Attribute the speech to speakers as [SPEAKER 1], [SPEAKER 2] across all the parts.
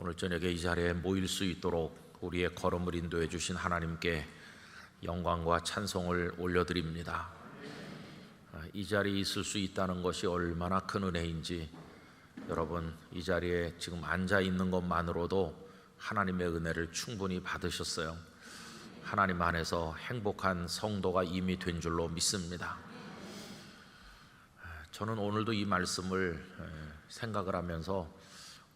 [SPEAKER 1] 오늘 저녁에 이 자리에 모일 수 있도록 우리의 걸음을 인도해 주신 하나님께 영광과 찬송을 올려드립니다. 이 자리에 있을 수 있다는 것이 얼마나 큰 은혜인지 여러분, 이 자리에 지금 앉아 있는 것만으로도 하나님의 은혜를 충분히 받으셨어요. 하나님 안에서 행복한 성도가 이미 된 줄로 믿습니다. 저는 오늘도 이 말씀을 생각을 하면서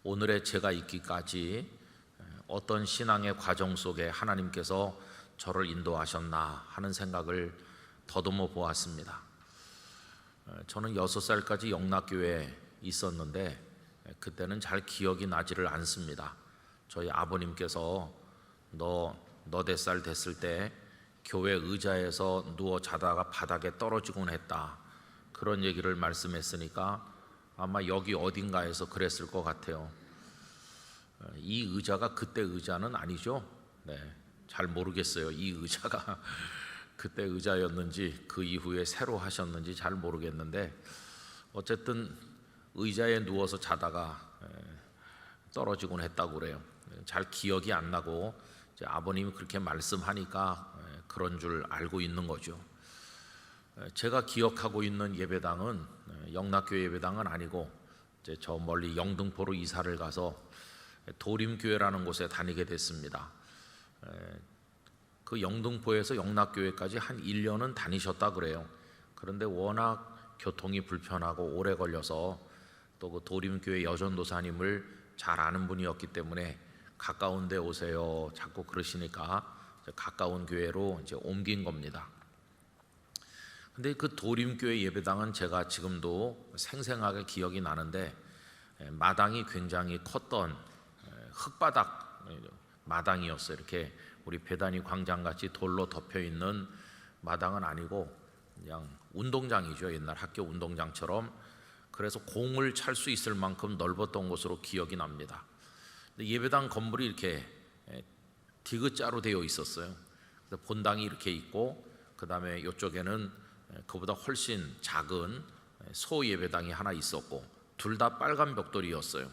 [SPEAKER 1] 오늘의 제가 있기까지 어떤 신앙의 과정 속에 하나님께서 저를 인도하셨나 하는 생각을 더듬어 보았습니다. 저는 6살까지 영락교회에 있었는데 그때는 잘 기억이 나지를 않습니다. 저희 아버님께서 너 4살 됐을 때 교회 의자에서 누워 자다가 바닥에 떨어지곤 했다, 그런 얘기를 말씀했으니까 아마 여기 어딘가에서 그랬을 것 같아요. 이 의자가 그때 의자는 아니죠. 잘 모르겠어요. 이 의자가 그때 의자였는지 그 이후에 새로 하셨는지 잘 모르겠는데 어쨌든 의자에 누워서 자다가 떨어지곤 했다고 그래요. 잘 기억이 안 나고 이제 아버님이 그렇게 말씀하니까 그런 줄 알고 있는 거죠. 제가 기억하고 있는 예배당은 영락교회 예배당은 아니고 이제 저 멀리 영등포로 이사를 가서 도림교회라는 곳에 다니게 됐습니다. 그 영등포에서 영락교회까지 한 1년은 다니셨다 그래요. 그런데 워낙 교통이 불편하고 오래 걸려서 또 그 도림교회 여전도사님을 잘 아는 분이었기 때문에 가까운 데 오세요 자꾸 그러시니까 가까운 교회로 이제 옮긴 겁니다. 근데 그 도림교회 예배당은 제가 지금도 생생하게 기억이 나는데 마당이 굉장히 컸던 흙바닥 마당이었어요. 이렇게 우리 배단위 광장같이 돌로 덮여있는 마당은 아니고 그냥 운동장이죠. 옛날 학교 운동장처럼. 그래서 공을 찰 수 있을 만큼 넓었던 곳으로 기억이 납니다. 근데 예배당 건물이 이렇게 디귿자로 되어 있었어요. 그래서 본당이 이렇게 있고 그 다음에 이쪽에는 그보다 훨씬 작은 소예배당이 하나 있었고 둘 다 빨간 벽돌이었어요.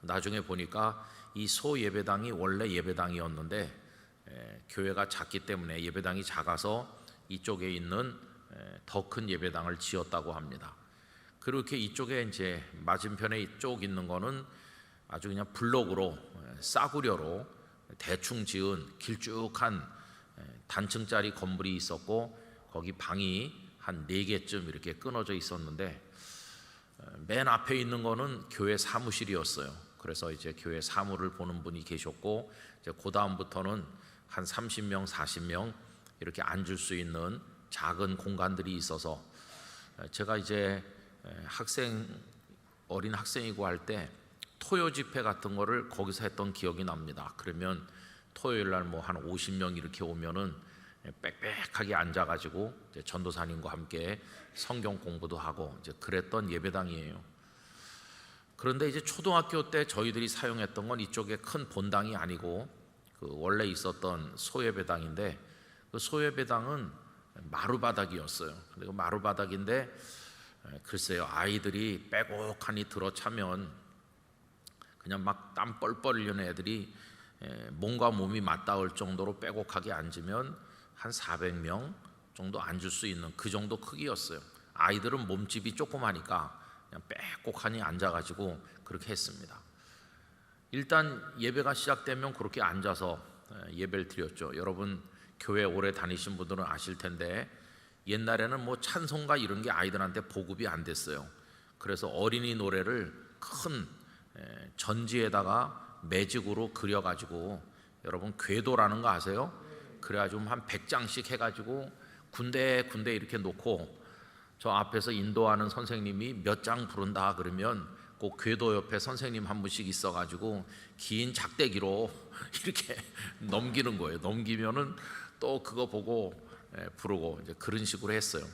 [SPEAKER 1] 나중에 보니까 이 소예배당이 원래 예배당이었는데 교회가 작기 때문에 예배당이 작아서 이쪽에 있는 더 큰 예배당을 지었다고 합니다. 그리고 이렇게 이쪽에 이제 맞은편에 쪽 있는 거는 아주 그냥 블록으로 싸구려로 대충 지은 길쭉한 단층짜리 건물이 있었고 거기 방이 한 4개쯤 이렇게 끊어져 있었는데 맨 앞에 있는 거는 교회 사무실이었어요. 그래서 이제 교회 사무를 보는 분이 계셨고 이제 그 다음부터는 한 30명, 40명 이렇게 앉을 수 있는 작은 공간들이 있어서 제가 이제 어린 학생이고 할 때 토요 집회 같은 거를 거기서 했던 기억이 납니다. 그러면 토요일 날 뭐 한 50명 이렇게 오면은 빽빽하게 앉아가지고 이제 전도사님과 함께 성경 공부도 하고 이제 그랬던 예배당이에요. 그런데 이제 초등학교 때 저희들이 사용했던 건 이쪽에 큰 본당이 아니고 그 원래 있었던 소예배당인데 그 소예배당은 마루바닥이었어요. 근데 그 마루바닥인데 글쎄요, 아이들이 빼곡하니 들어차면 그냥 막 땀 뻘뻘 흘리는 애들이 몸과 몸이 맞닿을 정도로 빼곡하게 앉으면 한 400명 정도 앉을 수 있는 그 정도 크기였어요. 아이들은 몸집이 조그마니까 그냥 빼곡하니 앉아가지고 그렇게 했습니다. 일단 예배가 시작되면 그렇게 앉아서 예배를 드렸죠. 여러분 교회 오래 다니신 분들은 아실 텐데 옛날에는 뭐 찬송가 이런 게 아이들한테 보급이 안 됐어요. 그래서 어린이 노래를 큰 전지에다가 매직으로 그려가지고 여러분 궤도라는 거 아세요? 그래가지고 한 100장씩 해가지고 군데 이렇게 놓고 저 앞에서 인도하는 선생님이 몇 장 부른다 그러면 그 궤도 옆에 선생님 한 분씩 있어가지고 긴 작대기로 이렇게 넘기는 거예요. 넘기면은 또 그거 보고 부르고 이제 그런 식으로 했어요.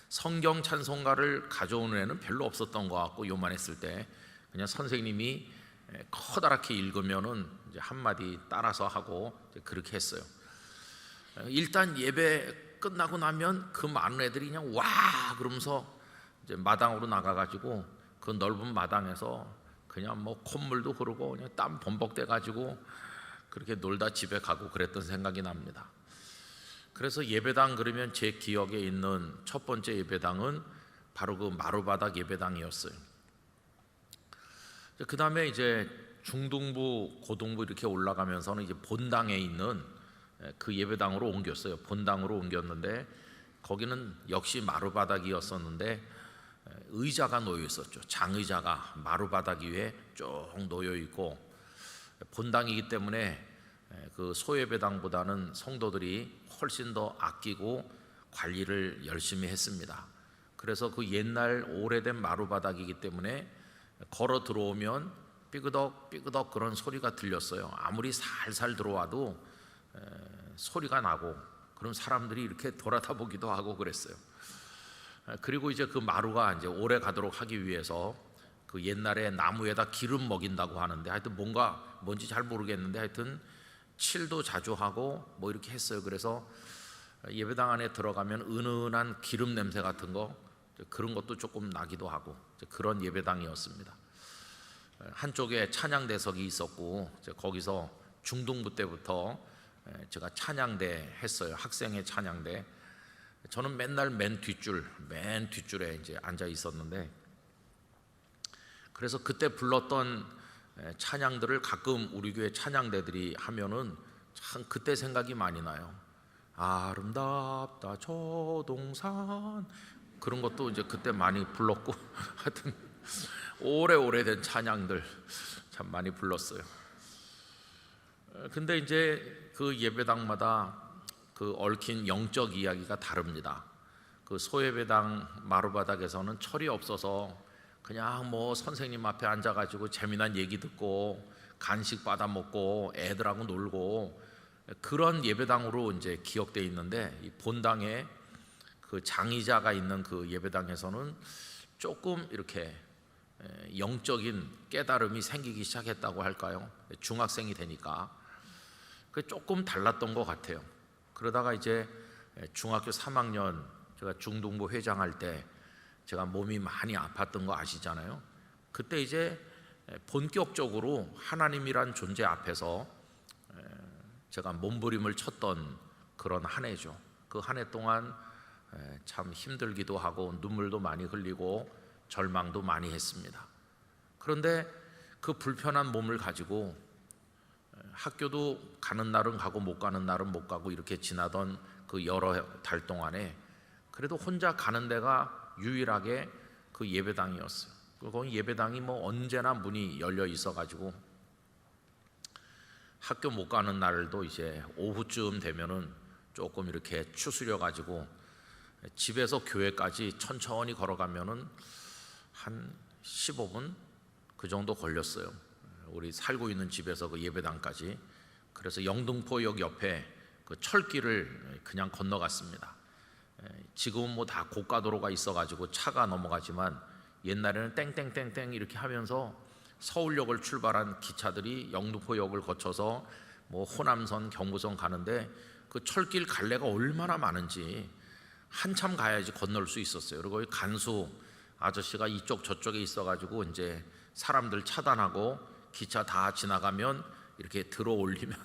[SPEAKER 1] 성경 찬송가를 가져오는 애는 별로 없었던 것 같고 요만했을 때 그냥 선생님이 커다랗게 읽으면은 이제 한마디 따라서 하고 이제 그렇게 했어요. 일단 예배 끝나고 나면 그 많은 애들이 그냥 와 그러면서 이제 마당으로 나가가지고 그 넓은 마당에서 그냥 뭐 콧물도 흐르고 그냥 땀 범벅돼 가지고 그렇게 놀다 집에 가고 그랬던 생각이 납니다. 그래서 예배당 그러면 제 기억에 있는 첫 번째 예배당은 바로 그 마루바닥 예배당이었어요. 그 다음에 이제 중등부, 고등부 이렇게 올라가면서는 이제 본당에 있는 그 예배당으로 옮겼어요. 본당으로 옮겼는데 거기는 역시 마루바닥이었었는데 의자가 놓여 있었죠. 장의자가 마루바닥 위에 쭉 놓여 있고, 본당이기 때문에 그 소예배당보다는 성도들이 훨씬 더 아끼고 관리를 열심히 했습니다. 그래서 그 옛날 오래된 마루바닥이기 때문에 걸어 들어오면 삐그덕 삐그덕 그런 소리가 들렸어요. 아무리 살살 들어와도 소리가 나고, 그럼 사람들이 이렇게 돌아다보기도 하고 그랬어요. 그리고 이제 그 마루가 이제 오래 가도록 하기 위해서 그 옛날에 나무에다 기름 먹인다고 하는데, 하여튼 뭔지 잘 모르겠는데 하여튼 칠도 자주 하고 뭐 이렇게 했어요. 그래서 예배당 안에 들어가면 은은한 기름 냄새 같은 거, 그런 것도 조금 나기도 하고 그런 예배당이었습니다. 한쪽에 찬양대석이 있었고, 거기서 중등부 때부터 제가 찬양대 했어요. 학생의 찬양대. 저는 맨날 맨 뒷줄에 이제 앉아 있었는데, 그래서 그때 불렀던 찬양들을 가끔 우리 교회 찬양대들이 하면은 참 그때 생각이 많이 나요. 아름답다 저 동산, 그런 것도 이제 그때 많이 불렀고 하여튼 오래된 찬양들 참 많이 불렀어요. 근데 이제 그 예배당마다 그 얽힌 영적 이야기가 다릅니다. 그 소예배당 마루바닥에서는 철이 없어서 그냥 뭐 선생님 앞에 앉아가지고 재미난 얘기 듣고 간식 받아 먹고 애들하고 놀고 그런 예배당으로 이제 기억돼 있는데, 이 본당에 그 장의자가 있는 그 예배당에서는 조금 이렇게 영적인 깨달음이 생기기 시작했다고 할까요? 중학생이 되니까 그 조금 달랐던 것 같아요. 그러다가 이제 중학교 3학년 제가 중등부 회장할 때 제가 몸이 많이 아팠던 거 아시잖아요. 그때 이제 본격적으로 하나님이란 존재 앞에서 제가 몸부림을 쳤던 그런 한 해죠. 그 한 해 동안 참 힘들기도 하고 눈물도 많이 흘리고 절망도 많이 했습니다. 그런데 그 불편한 몸을 가지고 학교도 가는 날은 가고 못 가는 날은 못 가고 이렇게 지나던 그 여러 달 동안에 그래도 혼자 가는 데가 유일하게 그 예배당이었어요. 거기 예배당이 뭐 언제나 문이 열려 있어가지고 학교 못 가는 날도 이제 오후쯤 되면은 조금 이렇게 추스려 가지고 집에서 교회까지 천천히 걸어가면은 한 15분 그 정도 걸렸어요. 우리 살고 있는 집에서 그 예배당까지. 그래서 영등포역 옆에 그 철길을 그냥 건너갔습니다. 지금은 뭐 다 고가도로가 있어가지고 차가 넘어가지만 옛날에는 땡땡땡땡 이렇게 하면서 서울역을 출발한 기차들이 영등포역을 거쳐서 뭐 호남선, 경부선 가는데 그 철길 갈래가 얼마나 많은지 한참 가야지 건널 수 있었어요. 그리고 간수 아저씨가 이쪽 저쪽에 있어가지고 이제 사람들 차단하고 기차 다 지나가면 이렇게 들어 올리면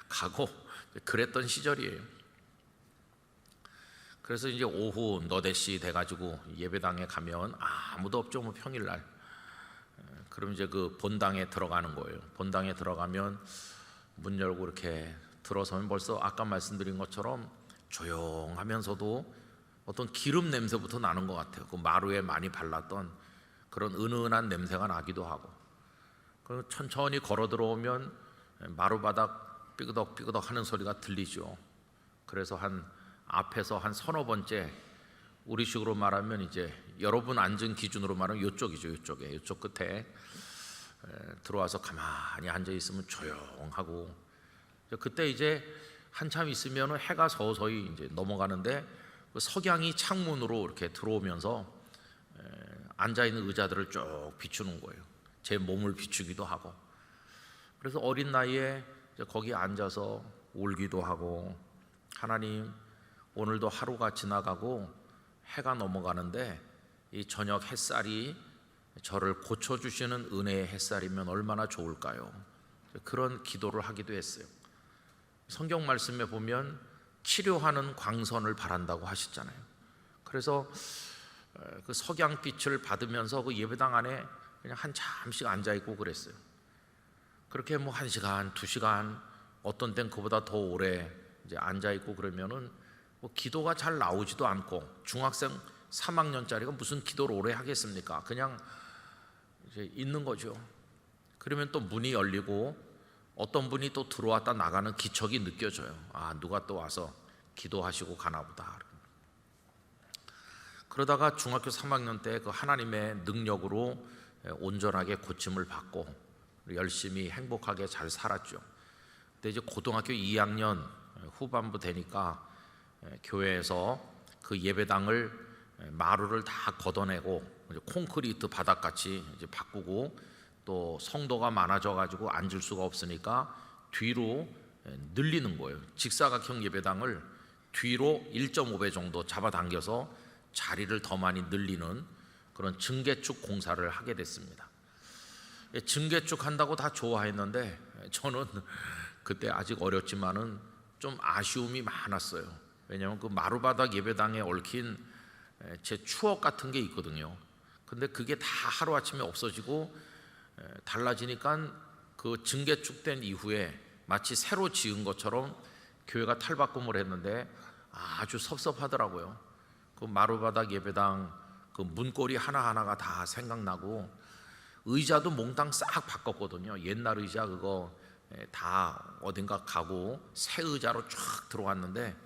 [SPEAKER 1] 가고 그랬던 시절이에요. 그래서 이제 오후 너댓시 돼가지고 예배당에 가면 아무도 없죠. 뭐 평일날. 그럼 이제 그 본당에 들어가는 거예요. 본당에 들어가면 문 열고 이렇게 들어서면 벌써 아까 말씀드린 것처럼 조용하면서도 어떤 기름 냄새부터 나는 것 같아요. 그 마루에 많이 발랐던 그런 은은한 냄새가 나기도 하고. 그리고 천천히 걸어 들어오면 마루바닥 삐그덕삐그덕 하는 소리가 들리죠. 그래서 앞에서 한 서너 번째, 우리식으로 말하면 이제 여러분 앉은 기준으로 말하면 이쪽이죠. 이쪽 끝에 들어와서 가만히 앉아 있으면 조용하고, 그때 이제 한참 있으면 해가 서서히 이제 넘어가는데 그 석양이 창문으로 이렇게 들어오면서 앉아 있는 의자들을 쭉 비추는 거예요. 제 몸을 비추기도 하고. 그래서 어린 나이에 거기 앉아서 울기도 하고, 하나님 오늘도 하루가 지나가고 해가 넘어가는데 이 저녁 햇살이 저를 고쳐주시는 은혜의 햇살이면 얼마나 좋을까요? 그런 기도를 하기도 했어요. 성경 말씀에 보면 치료하는 광선을 바란다고 하셨잖아요. 그래서 그 석양빛을 받으면서 그 예배당 안에 그냥 한 잠씩 앉아있고 그랬어요. 그렇게 뭐 1시간, 2시간, 어떤 땐 그보다 더 오래 이제 앉아있고 그러면은 뭐 기도가 잘 나오지도 않고, 중학생 3학년짜리가 무슨 기도를 오래 하겠습니까? 그냥 이제 있는 거죠. 그러면 또 문이 열리고 어떤 분이 또 들어왔다 나가는 기척이 느껴져요. 아, 누가 또 와서 기도하시고 가나 보다. 그러다가 중학교 3학년 때 그 하나님의 능력으로 온전하게 고침을 받고 열심히 행복하게 잘 살았죠. 근데 이제 고등학교 2학년 후반부 되니까 교회에서 그 예배당을 마루를 다 걷어내고 콘크리트 바닥같이 이제 바꾸고, 또 성도가 많아져 가지고 앉을 수가 없으니까 뒤로 늘리는 거예요. 직사각형 예배당을 뒤로 1.5배 정도 잡아당겨서 자리를 더 많이 늘리는 그런 증개축 공사를 하게 됐습니다. 증개축 한다고 다 좋아했는데 저는 그때 아직 어렸지만은 좀 아쉬움이 많았어요. 왜냐하면 그 마루바닥 예배당에 얽힌 제 추억 같은 게 있거든요. 근데 그게 다 하루아침에 없어지고 달라지니까 그 증개축된 이후에 마치 새로 지은 것처럼 교회가 탈바꿈을 했는데 아주 섭섭하더라고요. 그 마루바닥 예배당 그 문고리 하나하나가 다 생각나고, 의자도 몽땅 싹 바꿨거든요. 옛날 의자 그거 다 어딘가 가고 새 의자로 쫙 들어왔는데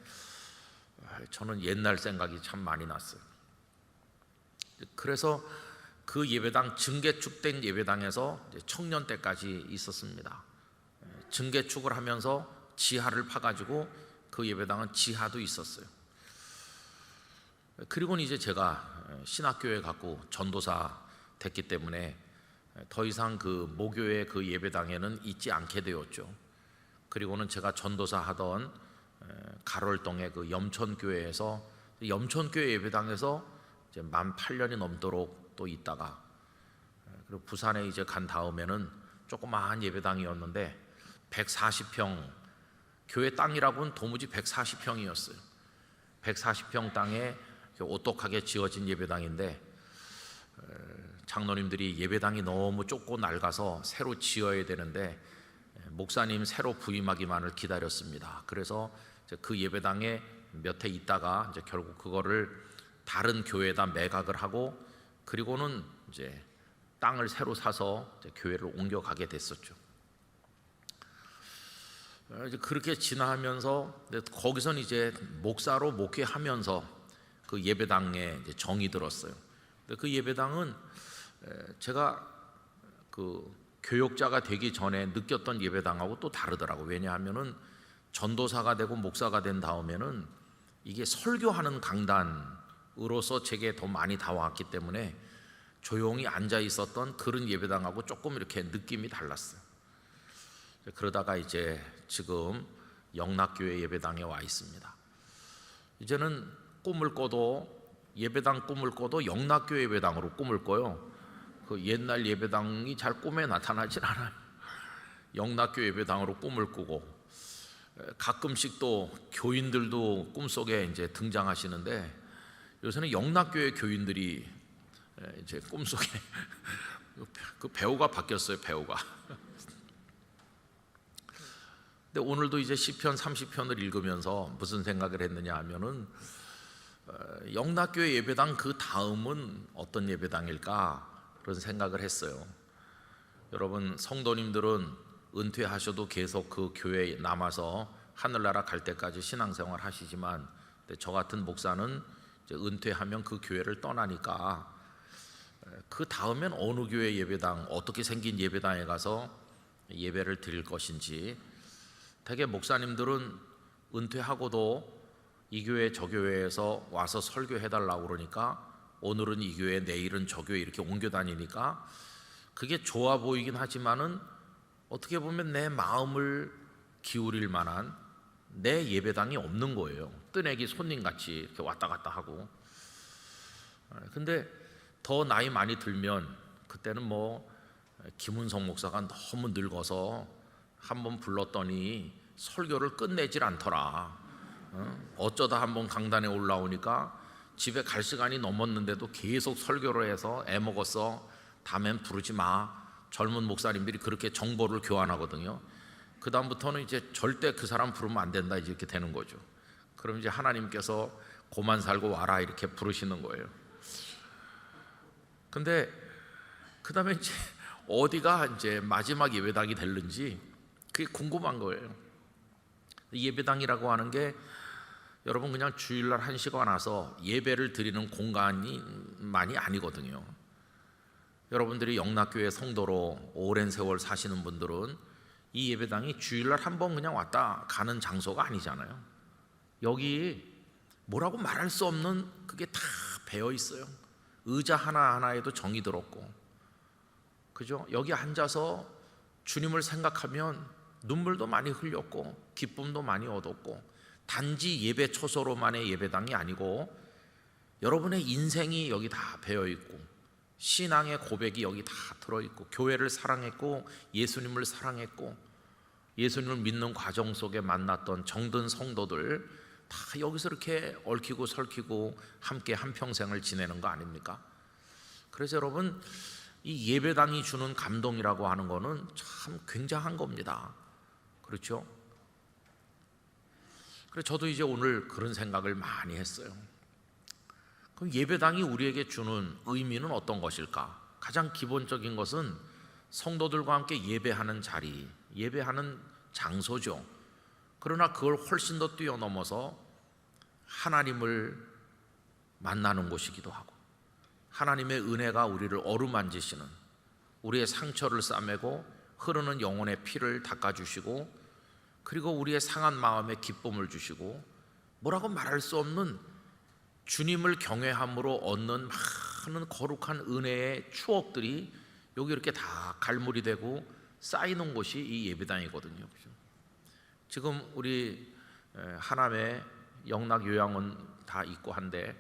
[SPEAKER 1] 저는 옛날 생각이 참 많이 났어요. 그래서 그 예배당, 증개축된 예배당에서 청년 때까지 있었습니다. 증개축을 하면서 지하를 파가지고 그 예배당은 지하도 있었어요. 그리고는 이제 제가 신학교에 갖고 전도사 됐기 때문에 더 이상 그 모교의 그 예배당에는 있지 않게 되었죠. 그리고는 제가 전도사 하던 가롤동의 그 염천교회에서, 염천교회 예배당에서 이제 만 8년이 넘도록 또 있다가, 그리고 부산에 이제 간 다음에는 조그마한 예배당이었는데 140평, 교회 땅이라고는 도무지 140평이었어요. 140평 땅에 오똑하게 지어진 예배당인데 장로님들이 예배당이 너무 좁고 낡아서 새로 지어야 되는데 목사님 새로 부임하기만을 기다렸습니다. 그래서 그 예배당에 몇 해 있다가 이제 결국 그거를 다른 교회에다 매각을 하고, 그리고는 이제 땅을 새로 사서 이제 교회를 옮겨가게 됐었죠. 이제 그렇게 지나면서 거기선 이제 목사로 목회하면서 그 예배당에 이제 정이 들었어요. 근데 그 예배당은 제가 그 교역자가 되기 전에 느꼈던 예배당하고 또 다르더라고요. 왜냐하면은 전도사가 되고 목사가 된 다음에는 이게 설교하는 강단으로서 제게 더 많이 다가왔기 때문에 조용히 앉아 있었던 그런 예배당하고 조금 이렇게 느낌이 달랐어요. 그러다가 이제 지금 영락교회 예배당에 와 있습니다. 이제는 꿈을 꿔도, 예배당 꿈을 꿔도 영락교회 예배당으로 꿈을 꿔요. 그 옛날 예배당이 잘 꿈에 나타나질 않아요. 영락교회 예배당으로 꿈을 꾸고, 가끔씩 또 교인들도 꿈속에 이제 등장하시는데 요새는 영락교회 교인들이 이제 꿈속에 그 배우가 바뀌었어요. 배우가. 근데 오늘도 이제 시편 30편을 읽으면서 무슨 생각을 했느냐 하면은 영락교회 예배당 그 다음은 어떤 예배당일까 그런 생각을 했어요. 여러분 성도님들은 은퇴하셔도 계속 그 교회에 남아서 하늘나라 갈 때까지 신앙생활 하시지만, 저 같은 목사는 이제 은퇴하면 그 교회를 떠나니까 그 다음엔 어느 교회 예배당, 어떻게 생긴 예배당에 가서 예배를 드릴 것인지, 되게 목사님들은 은퇴하고도 이 교회 저 교회에서 와서 설교해달라고 그러니까 오늘은 이 교회 내일은 저 교회 이렇게 옮겨 다니니까 그게 좋아 보이긴 하지만은 어떻게 보면 내 마음을 기울일 만한 내 예배당이 없는 거예요. 뜨내기 손님같이 이렇게 왔다 갔다 하고. 근데 더 나이 많이 들면 그때는 뭐 김은성 목사가 너무 늙어서 한번 불렀더니 설교를 끝내질 않더라. 어쩌다 한번 강단에 올라오니까 집에 갈 시간이 넘었는데도 계속 설교를 해서 애먹었어. 다음엔 부르지 마. 젊은 목사님들이 그렇게 정보를 교환하거든요. 그 다음부터는 이제 절대 그 사람 부르면 안 된다 이렇게 되는 거죠. 그럼 이제 하나님께서 고만 살고 와라 이렇게 부르시는 거예요. 근데 그 다음에 이제 어디가 이제 마지막 예배당이 될는지 그게 궁금한 거예요. 예배당이라고 하는 게 여러분 그냥 주일날 한 시간 와서 예배를 드리는 공간이 아니거든요. 여러분들이 영락교회 성도로 오랜 세월 사시는 분들은 이 예배당이 주일날 한 번 그냥 왔다 가는 장소가 아니잖아요. 여기 뭐라고 말할 수 없는 그게 다 배어 있어요. 의자 하나하나에도 정이 들었고, 그죠? 여기 앉아서 주님을 생각하면 눈물도 많이 흘렸고 기쁨도 많이 얻었고, 단지 예배 초소로만의 예배당이 아니고 여러분의 인생이 여기 다 배어 있고 신앙의 고백이 여기 다 들어있고 교회를 사랑했고 예수님을 사랑했고 예수님을 믿는 과정 속에 만났던 정든 성도들 다 여기서 이렇게 얽히고 설키고 함께 한평생을 지내는 거 아닙니까? 그래서 여러분 이 예배당이 주는 감동이라고 하는 거는 참 굉장한 겁니다. 그렇죠? 그래서 저도 이제 오늘 그런 생각을 많이 했어요. 그럼 예배당이 우리에게 주는 의미는 어떤 것일까? 가장 기본적인 것은 성도들과 함께 예배하는 자리, 예배하는 장소죠. 그러나 그걸 훨씬 더 뛰어넘어서 하나님을 만나는 곳이기도 하고 하나님의 은혜가 우리를 어루만지시는, 우리의 상처를 싸매고 흐르는 영혼의 피를 닦아주시고 그리고 우리의 상한 마음에 기쁨을 주시고 뭐라고 말할 수 없는 주님을 경외함으로 얻는 많은 거룩한 은혜의 추억들이 여기 이렇게 다 갈무리 되고 쌓이는 곳이 이 예배당이거든요. 지금 우리 하남에 영락 요양원 다 있고 한데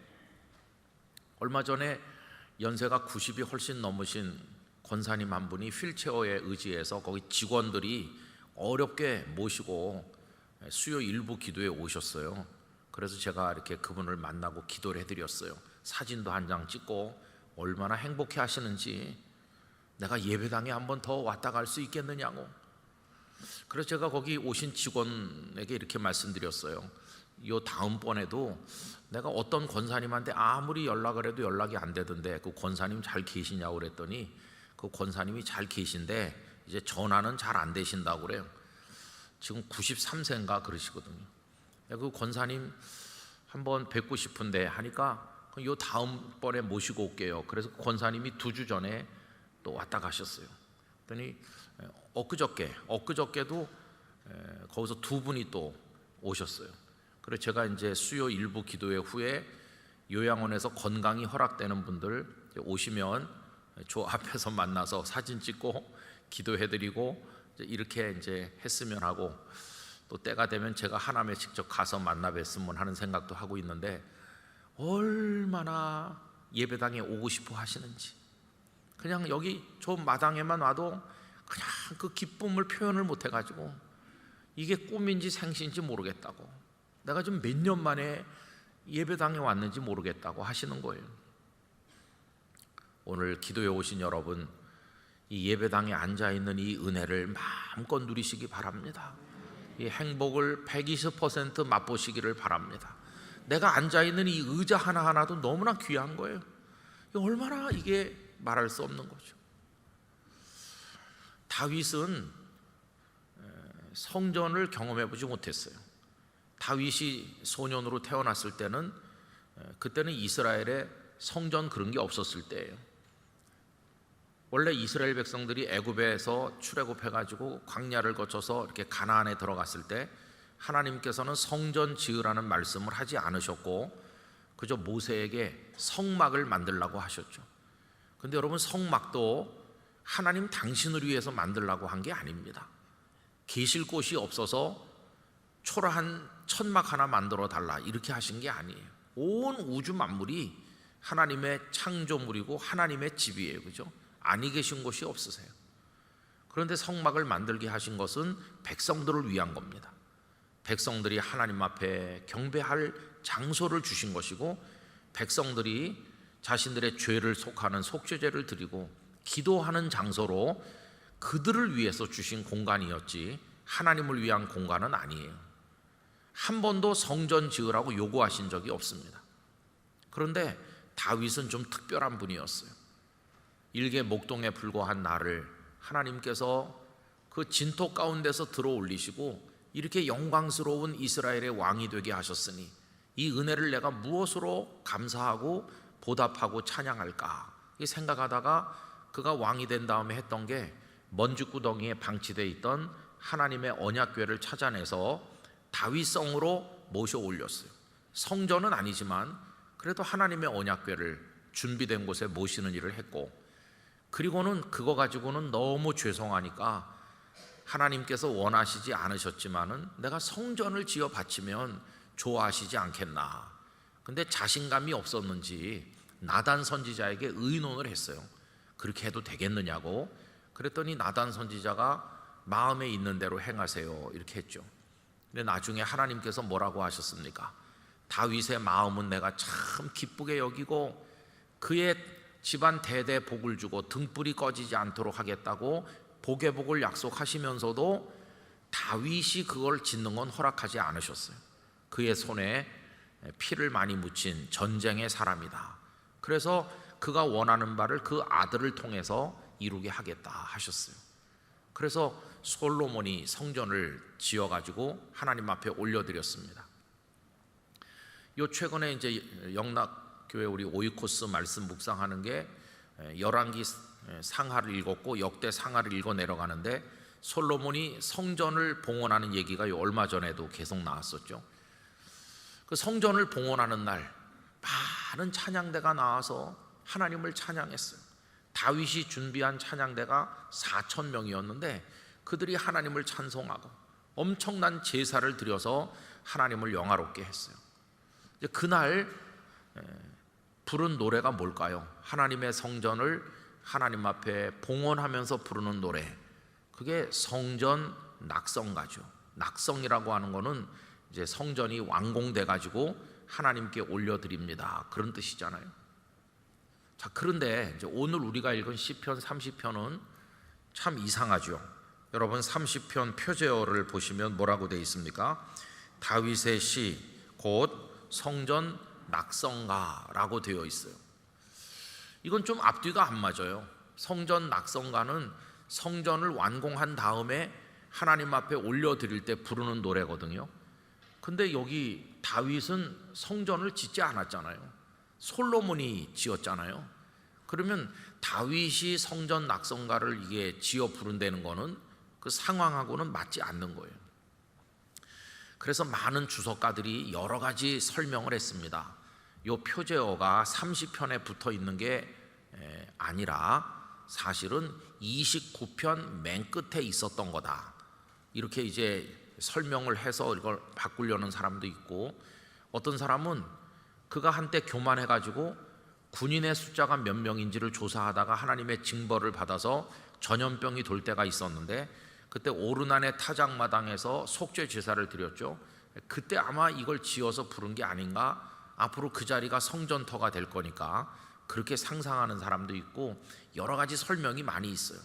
[SPEAKER 1] 얼마 전에 연세가 90이 훨씬 넘으신 권사님 한 분이 휠체어에 의지해서 거기 직원들이 어렵게 모시고 수요 일부 기도에 오셨어요. 그래서 제가 이렇게 그분을 만나고 기도를 해드렸어요. 사진도 한 장 찍고 얼마나 행복해 하시는지, 내가 예배당에 한 번 더 왔다 갈 수 있겠느냐고. 그래서 제가 거기 오신 직원에게 이렇게 말씀드렸어요. 요 다음번에도 내가 어떤 권사님한테 아무리 연락을 해도 연락이 안 되던데 그 권사님 잘 계시냐고 그랬더니 그 권사님이 잘 계신데 이제 전화는 잘 안 되신다고 그래요. 지금 93세인가 그러시거든요. 그 권사님 한번 뵙고 싶은데 하니까 요 다음번에 모시고 올게요. 그래서 권사님이 2주 전에 또 왔다 가셨어요. 그랬더니 엊그저께도 거기서 2분이 또 오셨어요. 그래서 제가 이제 수요 일부 기도회 후에 요양원에서 건강이 허락되는 분들 오시면 저 앞에서 만나서 사진 찍고 기도해드리고 이렇게 이제 했으면 하고, 또 때가 되면 제가 하남에 직접 가서 만나 뵀으면 하는 생각도 하고 있는데 얼마나 예배당에 오고 싶어 하시는지, 그냥 여기 저 마당에만 와도 그냥 그 기쁨을 표현을 못 해가지고 이게 꿈인지 생시인지 모르겠다고, 내가 좀 몇 년 만에 예배당에 왔는지 모르겠다고 하시는 거예요. 오늘 기도에 오신 여러분, 이 예배당에 앉아있는 이 은혜를 마음껏 누리시기 바랍니다. 이 행복을 120% 맛보시기를 바랍니다. 내가 앉아있는 이 의자 하나하나도 너무나 귀한 거예요. 얼마나 이게 말할 수 없는 거죠. 다윗은 성전을 경험해 보지 못했어요. 다윗이 소년으로 태어났을 때는 그때는 이스라엘에 성전 그런 게 없었을 때예요. 원래 이스라엘 백성들이 애굽에서 출애굽해가지고 광야를 거쳐서 이렇게 가나안에 들어갔을 때 하나님께서는 성전 지으라는 말씀을 하지 않으셨고 그저 모세에게 성막을 만들라고 하셨죠. 근데 여러분, 성막도 하나님 당신을 위해서 만들라고 한 게 아닙니다. 계실 곳이 없어서 초라한 천막 하나 만들어 달라 이렇게 하신 게 아니에요. 온 우주 만물이 하나님의 창조물이고 하나님의 집이에요. 그죠? 아니 계신 곳이 없으세요. 그런데 성막을 만들게 하신 것은 백성들을 위한 겁니다. 백성들이 하나님 앞에 경배할 장소를 주신 것이고, 백성들이 자신들의 죄를 속하는 속죄제를 드리고 기도하는 장소로 그들을 위해서 주신 공간이었지 하나님을 위한 공간은 아니에요. 한 번도 성전 지으라고 요구하신 적이 없습니다. 그런데 다윗은 좀 특별한 분이었어요. 일개 목동에 불과한 나를 하나님께서 그 진토 가운데서 들어 올리시고 이렇게 영광스러운 이스라엘의 왕이 되게 하셨으니 이 은혜를 내가 무엇으로 감사하고 보답하고 찬양할까 생각하다가 그가 왕이 된 다음에 했던 게 먼지구덩이에 방치되어 있던 하나님의 언약궤를 찾아내서 다윗성으로 모셔 올렸어요. 성전은 아니지만 그래도 하나님의 언약궤를 준비된 곳에 모시는 일을 했고, 그리고는 그거 가지고는 너무 죄송하니까 하나님께서 원하시지 않으셨지만은 내가 성전을 지어 바치면 좋아하시지 않겠나. 근데 자신감이 없었는지 나단 선지자에게 의논을 했어요. 그렇게 해도 되겠느냐고. 그랬더니 나단 선지자가 마음에 있는 대로 행하세요 이렇게 했죠. 근데 나중에 하나님께서 뭐라고 하셨습니까? 다윗의 마음은 내가 참 기쁘게 여기고 그의 집안 대대 복을 주고 등불이 꺼지지 않도록 하겠다고 복의 복을 약속하시면서도 다윗이 그걸 짓는 건 허락하지 않으셨어요. 그의 손에 피를 많이 묻힌 전쟁의 사람이다. 그래서 그가 원하는 바를 그 아들을 통해서 이루게 하겠다 하셨어요. 그래서 솔로몬이 성전을 지어가지고 하나님 앞에 올려드렸습니다. 요 최근에 이제 영락교회 우리 오이코스 말씀 묵상하는 게 열왕기 상하를 읽었고 역대 상하를 읽어 내려가는데 솔로몬이 성전을 봉헌하는 얘기가 얼마 전에도 계속 나왔었죠. 그 성전을 봉헌하는 날 많은 찬양대가 나와서 하나님을 찬양했어요. 다윗이 준비한 찬양대가 4,000명이었는데 그들이 하나님을 찬송하고 엄청난 제사를 드려서 하나님을 영화롭게 했어요. 이제 그날 부른 노래가 뭘까요? 하나님의 성전을 하나님 앞에 봉헌하면서 부르는 노래, 그게 성전 낙성가죠. 낙성이라고 하는 거는 이제 성전이 완공돼 가지고 하나님께 올려드립니다, 그런 뜻이잖아요. 자, 그런데 이제 오늘 우리가 읽은 시편 30편은 참 이상하죠. 여러분 30편 표제어를 보시면 뭐라고 되어 있습니까? 다윗의 시 곧 성전 낙성가라고 되어 있어요. 이건 좀 앞뒤가 안 맞아요. 성전 낙성가는 성전을 완공한 다음에 하나님 앞에 올려드릴 때 부르는 노래거든요. 근데 여기 다윗은 성전을 짓지 않았잖아요. 솔로몬이 지었잖아요. 그러면 다윗이 성전 낙성가를 이게 지어 부른다는 거는 그 상황하고는 맞지 않는 거예요. 그래서 많은 주석가들이 여러 가지 설명을 했습니다. 이 표제어가 30편에 붙어 있는 게 아니라 사실은 29편 맨 끝에 있었던 거다, 이렇게 이제 설명을 해서 이걸 바꾸려는 사람도 있고, 어떤 사람은 그가 한때 교만해가지고 군인의 숫자가 몇 명인지를 조사하다가 하나님의 징벌을 받아서 전염병이 돌 때가 있었는데 그때 오르난의 타작마당에서 속죄 제사를 드렸죠. 그때 아마 이걸 지어서 부른 게 아닌가, 앞으로 그 자리가 성전터가 될 거니까 그렇게 상상하는 사람도 있고 여러 가지 설명이 많이 있어요.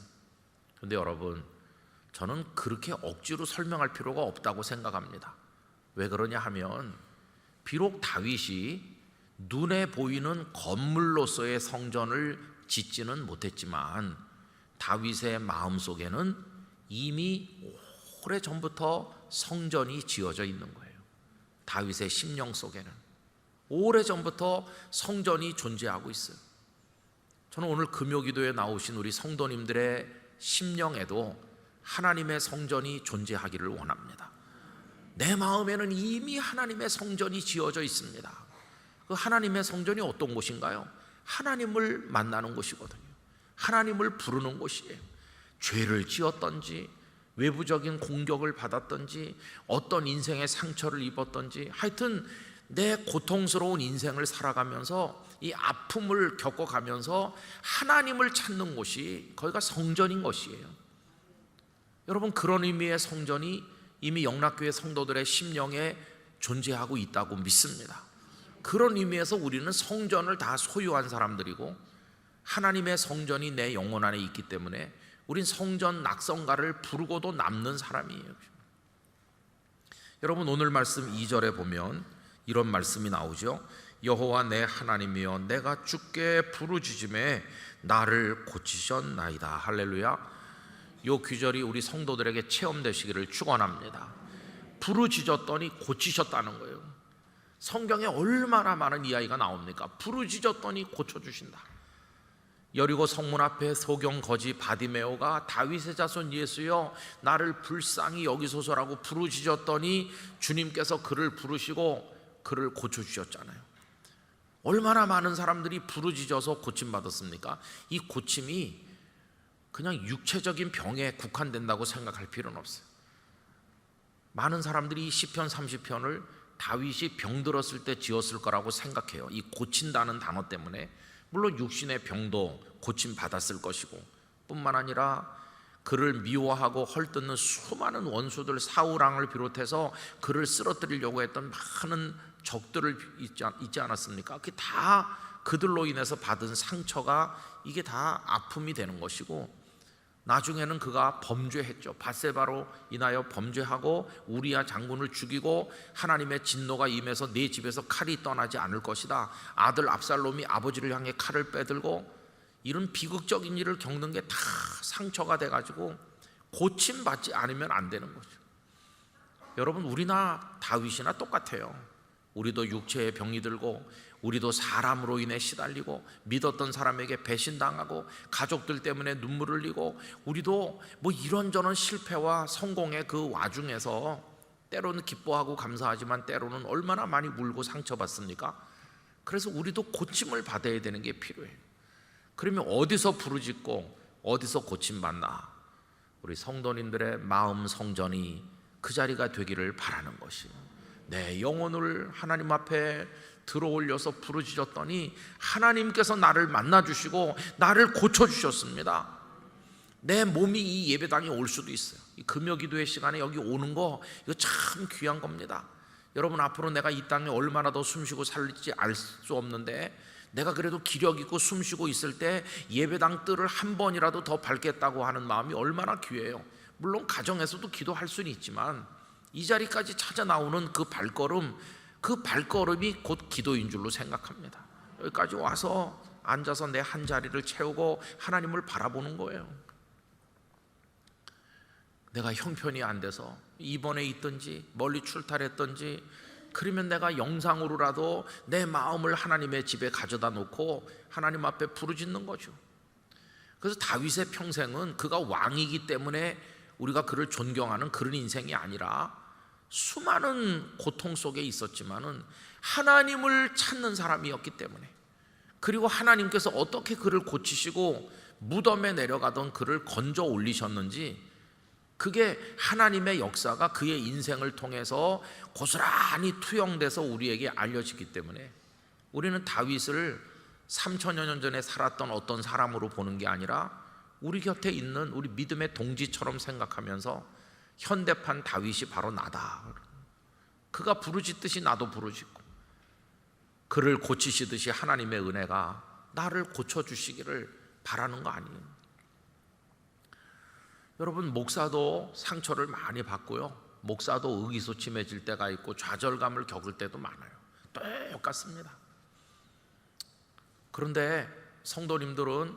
[SPEAKER 1] 그런데 여러분, 저는 그렇게 억지로 설명할 필요가 없다고 생각합니다. 왜 그러냐 하면 비록 다윗이 눈에 보이는 건물로서의 성전을 짓지는 못했지만 다윗의 마음속에는 이미 오래전부터 성전이 지어져 있는 거예요. 다윗의 심령 속에는 오래전부터 성전이 존재하고 있어요. 저는 오늘 금요기도에 나오신 우리 성도님들의 심령에도 하나님의 성전이 존재하기를 원합니다. 내 마음에는 이미 하나님의 성전이 지어져 있습니다. 그 하나님의 성전이 어떤 곳인가요? 하나님을 만나는 곳이거든요. 하나님을 부르는 곳이에요. 죄를 지었던지 외부적인 공격을 받았던지 어떤 인생의 상처를 입었던지 하여튼 내 고통스러운 인생을 살아가면서 이 아픔을 겪어가면서 하나님을 찾는 곳이 거기가 성전인 것이에요. 여러분, 그런 의미의 성전이 이미 영락교회 성도들의 심령에 존재하고 있다고 믿습니다. 그런 의미에서 우리는 성전을 다 소유한 사람들이고 하나님의 성전이 내 영혼 안에 있기 때문에 우린 성전 낙성가를 부르고도 남는 사람이에요. 여러분, 오늘 말씀 2절에 보면 이런 말씀이 나오죠. 여호와 내 하나님이여 내가 주께 부르짖음에 나를 고치셨나이다. 할렐루야. 이 귀절이 우리 성도들에게 체험되시기를 축원합니다. 부르짖었더니 고치셨다는 거예요. 성경에 얼마나 많은 이야기가 나옵니까? 부르짖었더니 고쳐주신다. 여리고 성문 앞에 소경 거지 바디메오가 다윗의 자손 예수여 나를 불쌍히 여기소서라고 부르짖었더니 주님께서 그를 부르시고 그를 고쳐주셨잖아요. 얼마나 많은 사람들이 부르짖어서 고침받았습니까? 이 고침이 그냥 육체적인 병에 국한된다고 생각할 필요는 없어요. 많은 사람들이 이 시편 30편을 다윗이 병들었을 때 지었을 거라고 생각해요. 이 고친다는 단어 때문에. 물론 육신의 병도 고침받았을 것이고 뿐만 아니라 그를 미워하고 헐뜯는 수많은 원수들 사울왕을 비롯해서 그를 쓰러뜨리려고 했던 많은 적들을 있지 않았습니까? 그게 다 그들로 인해서 받은 상처가 이게 다 아픔이 되는 것이고 나중에는 그가 범죄했죠. 밧세바로 인하여 범죄하고 우리야 장군을 죽이고 하나님의 진노가 임해서 네 집에서 칼이 떠나지 않을 것이다. 아들 압살롬이 아버지를 향해 칼을 빼들고 이런 비극적인 일을 겪는 게 다 상처가 돼가지고 고침받지 않으면 안 되는 거죠. 여러분, 우리나 다윗이나 똑같아요. 우리도 육체의 병이 들고 우리도 사람으로 인해 시달리고 믿었던 사람에게 배신당하고 가족들 때문에 눈물을 흘리고 우리도 뭐 이런저런 실패와 성공의 그 와중에서 때로는 기뻐하고 감사하지만 때로는 얼마나 많이 울고 상처받습니까? 그래서 우리도 고침을 받아야 되는 게 필요해요. 그러면 어디서 부르짖고 어디서 고침받나? 우리 성도님들의 마음 성전이 그 자리가 되기를 바라는 것이에요. 내 영혼을 하나님 앞에 들어올려서 부르짖었더니 하나님께서 나를 만나주시고 나를 고쳐주셨습니다. 내 몸이 이 예배당에 올 수도 있어요. 이 금요기도의 시간에 여기 오는 거 이거 참 귀한 겁니다. 여러분, 앞으로 내가 이 땅에 얼마나 더 숨쉬고 살지 알 수 없는데 내가 그래도 기력 있고 숨쉬고 있을 때 예배당 뜰을 한 번이라도 더 밟겠다고 하는 마음이 얼마나 귀해요. 물론 가정에서도 기도할 수는 있지만 이 자리까지 찾아 나오는 그 발걸음이 곧 기도인 줄로 생각합니다. 여기까지 와서 앉아서 내 한 자리를 채우고 하나님을 바라보는 거예요. 내가 형편이 안 돼서 입원해 있든지 멀리 출탈했든지 그러면 내가 영상으로라도 내 마음을 하나님의 집에 가져다 놓고 하나님 앞에 부르짖는 거죠. 그래서 다윗의 평생은 그가 왕이기 때문에 우리가 그를 존경하는 그런 인생이 아니라 수많은 고통 속에 있었지만은 하나님을 찾는 사람이었기 때문에, 그리고 하나님께서 어떻게 그를 고치시고 무덤에 내려가던 그를 건져 올리셨는지 그게 하나님의 역사가 그의 인생을 통해서 고스란히 투영돼서 우리에게 알려지기 때문에 우리는 다윗을 3000여 년 전에 살았던 어떤 사람으로 보는 게 아니라 우리 곁에 있는 우리 믿음의 동지처럼 생각하면서 현대판 다윗이 바로 나다. 그가 부르짖듯이 나도 부르짖고 그를 고치시듯이 하나님의 은혜가 나를 고쳐주시기를 바라는 거 아니에요. 여러분, 목사도 상처를 많이 받고요, 목사도 의기소침해질 때가 있고 좌절감을 겪을 때도 많아요. 똑같습니다. 그런데 성도님들은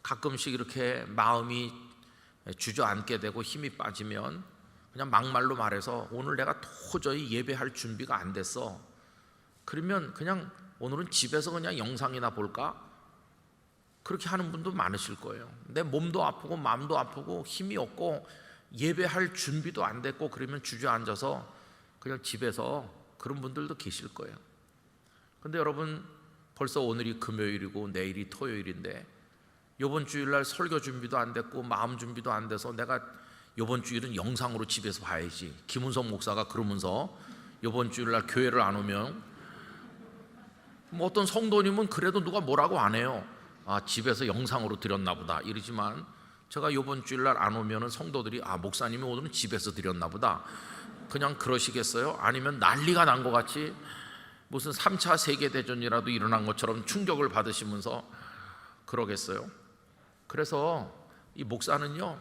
[SPEAKER 1] 가끔씩 이렇게 마음이 주저앉게 되고 힘이 빠지면 그냥 막말로 말해서 오늘 내가 도저히 예배할 준비가 안 됐어. 그러면 그냥 오늘은 집에서 그냥 영상이나 볼까? 그렇게 하는 분도 많으실 거예요. 내 몸도 아프고 마음도 아프고 힘이 없고 예배할 준비도 안 됐고 그러면 주저앉아서 그냥 집에서 그런 분들도 계실 거예요. 근데 여러분, 벌써 오늘이 금요일이고 내일이 토요일인데 이번 주일날 설교 준비도 안 됐고 마음 준비도 안 돼서 내가 이번 주일은 영상으로 집에서 봐야지, 김은성 목사가 그러면서 이번 주일날 교회를 안 오면 뭐 어떤 성도님은 그래도 누가 뭐라고 안 해요. 아, 집에서 영상으로 드렸나 보다 이러지만, 제가 이번 주일날 안 오면은 성도들이 목사님이 오늘은 집에서 드렸나 보다 그냥 그러시겠어요? 아니면 난리가 난 것 같이 무슨 3차 세계대전이라도 일어난 것처럼 충격을 받으시면서 그러겠어요? 그래서 이 목사는요,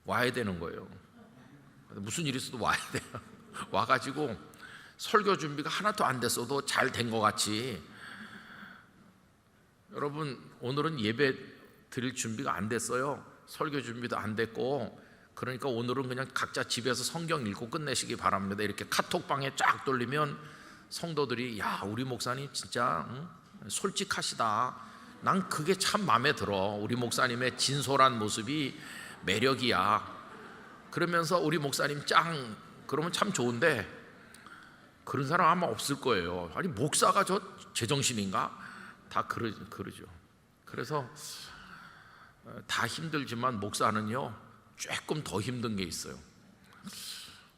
[SPEAKER 1] 와야 되는 거예요. 무슨 일이 있어도 와야 돼요. 와가지고 설교 준비가 하나도 안 됐어도 잘 된 것 같이, 여러분 오늘은 예배 드릴 준비가 안 됐어요. 설교 준비도 안 됐고, 그러니까 오늘은 그냥 각자 집에서 성경 읽고 끝내시기 바랍니다. 이렇게 카톡방에 쫙 돌리면 성도들이 야, 우리 목사님 진짜 솔직하시다. 난 그게 참 마음에 들어. 우리 목사님의 진솔한 모습이 매력이야. 그러면서 우리 목사님 짱 그러면 참 좋은데, 그런 사람 아마 없을 거예요. 아니 목사가 저 제정신인가? 다 그러죠. 그래서 다 힘들지만 목사는요 조금 더 힘든 게 있어요.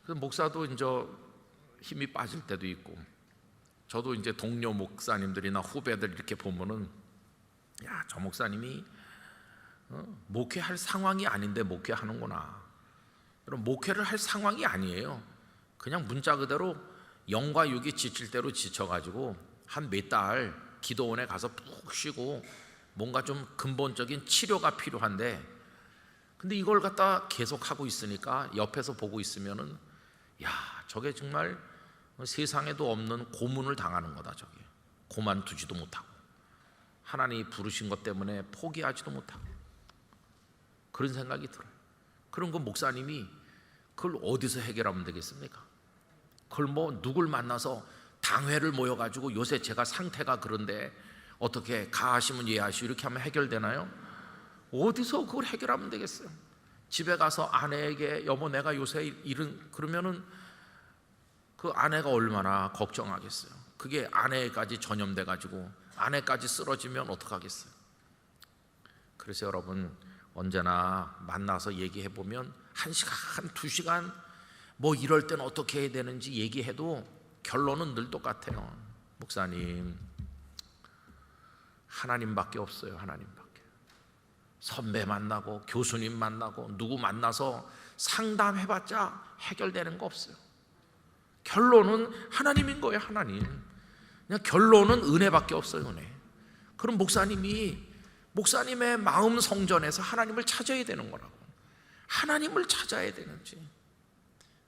[SPEAKER 1] 그래서 목사도 이제 힘이 빠질 때도 있고, 저도 이제 동료 목사님들이나 후배들 이렇게 보면은 야, 저 목사님이 목회할 상황이 아닌데 목회하는구나. 여러분 목회를 할 상황이 아니에요. 그냥 문자 그대로 영과 육이 지칠 대로 지쳐가지고 한 몇 달 기도원에 가서 푹 쉬고 뭔가 좀 근본적인 치료가 필요한데, 근데 이걸 갖다 계속 하고 있으니까 옆에서 보고 있으면은 야, 저게 정말 세상에도 없는 고문을 당하는 거다. 저게 고만두지도 못하고 하나님이 부르신 것 때문에 포기하지도 못하고, 그런 생각이 들어요. 그런 거 목사님이 그걸 어디서 해결하면 되겠습니까? 그걸 뭐 누굴 만나서 당회를 모여가지고 요새 제가 상태가 그런데 어떻게 가하시면 예하시오 이렇게 하면 해결되나요? 어디서 그걸 해결하면 되겠어요? 집에 가서 아내에게 여보 내가 요새 일은, 그러면은 그 아내가 얼마나 걱정하겠어요. 그게 아내까지 전염돼 가지고 아내까지 쓰러지면 어떡하겠어요? 그래서 여러분 언제나 만나서 얘기해 보면 1시간, 2시간 뭐 이럴 때는 어떻게 해야 되는지 얘기해도 결론은 늘 똑같아요. 목사님, 하나님밖에 없어요. 하나님밖에. 선배 만나고 교수님 만나고 누구 만나서 상담해봤자 해결되는 거 없어요. 결론은 하나님인 거예요. 하나님. 그냥 결론은 은혜밖에 없어요. 은혜. 그럼 목사님의 마음 성전에서 하나님을 찾아야 되는 거라고. 하나님을 찾아야 되는지.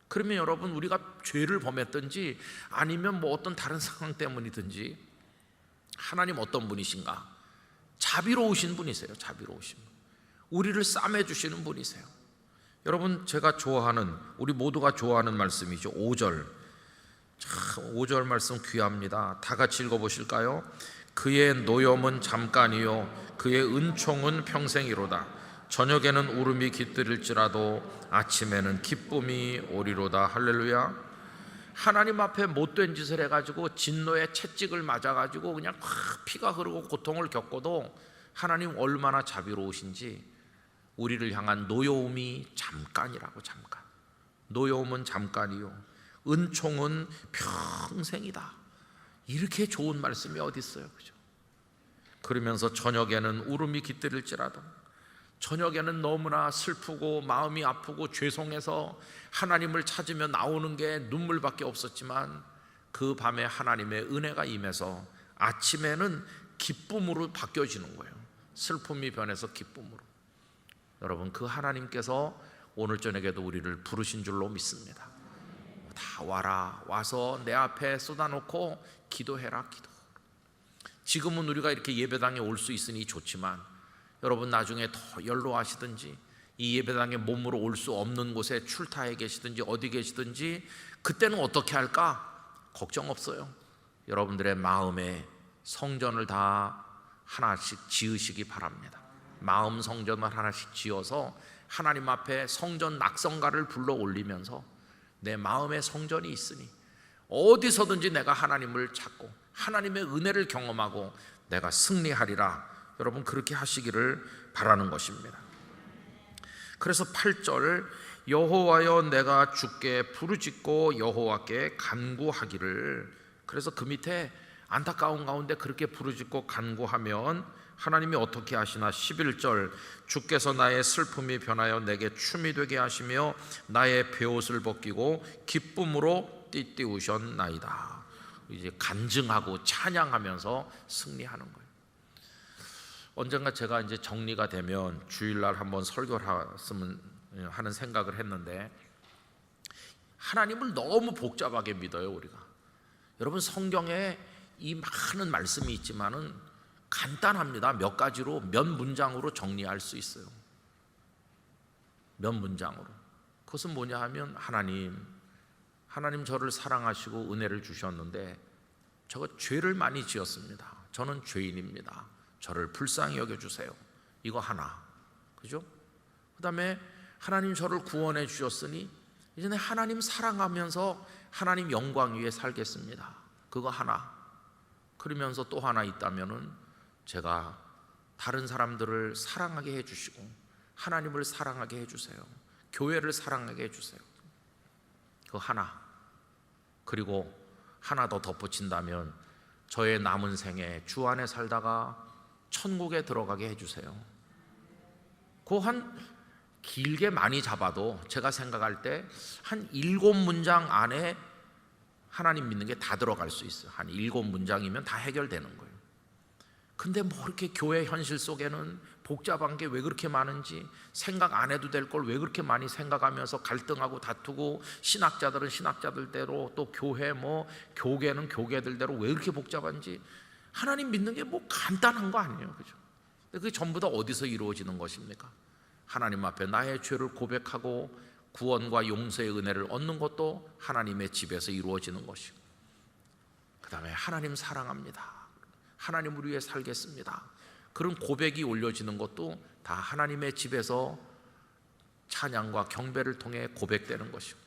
[SPEAKER 1] 그러면 여러분 우리가 죄를 범했든지 아니면 뭐 어떤 다른 상황 때문이든지 하나님 어떤 분이신가? 자비로우신 분이세요. 자비로우신 분. 우리를 싸매주시는 분이세요. 여러분 제가 좋아하는, 우리 모두가 좋아하는 말씀이죠. 5절. 참 5절 말씀 귀합니다. 다 같이 읽어보실까요? 그의 노염은 잠깐이요 그의 은총은 평생이로다. 저녁에는 울음이 깃들일지라도 아침에는 기쁨이 오리로다. 할렐루야. 하나님 앞에 못된 짓을 해가지고 진노의 채찍을 맞아가지고 그냥 확 피가 흐르고 고통을 겪어도 하나님 얼마나 자비로우신지, 우리를 향한 노여움이 잠깐이라고. 잠깐. 노여움은 잠깐이요 은총은 평생이다. 이렇게 좋은 말씀이 어디 있어요, 그죠? 그러면서 저녁에는 울음이 깃들일지라도, 저녁에는 너무나 슬프고 마음이 아프고 죄송해서 하나님을 찾으며 나오는 게 눈물밖에 없었지만 그 밤에 하나님의 은혜가 임해서 아침에는 기쁨으로 바뀌어지는 거예요. 슬픔이 변해서 기쁨으로. 여러분 그 하나님께서 오늘 저녁에도 우리를 부르신 줄로 믿습니다. 다 와라. 와서 내 앞에 쏟아놓고 기도해라. 기도. 지금은 우리가 이렇게 예배당에 올 수 있으니 좋지만 여러분 나중에 더 연로하시든지 이 예배당에 몸으로 올 수 없는 곳에 출타해 계시든지 어디 계시든지 그때는 어떻게 할까? 걱정 없어요. 여러분들의 마음에 성전을 다 하나씩 지으시기 바랍니다. 마음 성전을 하나씩 지어서 하나님 앞에 성전 낙성가를 불러 올리면서 내 마음에 성전이 있으니 어디서든지 내가 하나님을 찾고 하나님의 은혜를 경험하고 내가 승리하리라. 여러분 그렇게 하시기를 바라는 것입니다. 그래서 8절 여호와여 내가 주께 부르짖고 여호와께 간구하기를. 그래서 그 밑에 안타까운 가운데 그렇게 부르짖고 간구하면 하나님이 어떻게 하시나? 11절, 주께서 나의 슬픔이 변하여 내게 춤이 되게 하시며 나의 베옷을 벗기고 기쁨으로 띠띠우셨나이다. 이제 간증하고 찬양하면서 승리하는 거예요. 언젠가 제가 이제 정리가 되면 주일날 한번 설교를 했으면 하는 생각을 했는데, 하나님을 너무 복잡하게 믿어요 우리가. 여러분, 성경에 이 많은 말씀이 있지만은 간단합니다. 몇 가지로, 몇 문장으로 정리할 수 있어요. 몇 문장으로. 그것은 뭐냐 하면, 하나님 저를 사랑하시고 은혜를 주셨는데 제가 죄를 많이 지었습니다. 저는 죄인입니다. 저를 불쌍히 여겨주세요. 이거 하나, 그죠? 그 다음에 하나님 저를 구원해 주셨으니 이제는 하나님 사랑하면서 하나님 영광 위에 살겠습니다. 그거 하나. 그러면서 또 하나 있다면은, 제가 다른 사람들을 사랑하게 해주시고 하나님을 사랑하게 해주세요. 교회를 사랑하게 해주세요. 그거 하나. 그리고 하나 더 덧붙인다면, 저의 남은 생에 주 안에 살다가 천국에 들어가게 해주세요. 그 한 길게 많이 잡아도 제가 생각할 때 한 7문장 안에 하나님 믿는 게 다 들어갈 수 있어요. 한 7문장이면 다 해결되는 거예요. 근데 뭐 이렇게 교회 현실 속에는 복잡한 게 왜 그렇게 많은지, 생각 안 해도 될 걸 왜 그렇게 많이 생각하면서 갈등하고 다투고, 신학자들은 신학자들대로, 또 교회 교계는 교계들대로 왜 그렇게 복잡한지. 하나님 믿는 게 뭐 간단한 거 아니에요, 그죠? 근데 그게 전부 다 어디서 이루어지는 것입니까? 하나님 앞에 나의 죄를 고백하고 구원과 용서의 은혜를 얻는 것도 하나님의 집에서 이루어지는 것이고, 그 다음에 하나님 사랑합니다, 하나님을 위해 살겠습니다, 그런 고백이 올려지는 것도 다 하나님의 집에서 찬양과 경배를 통해 고백되는 것이고,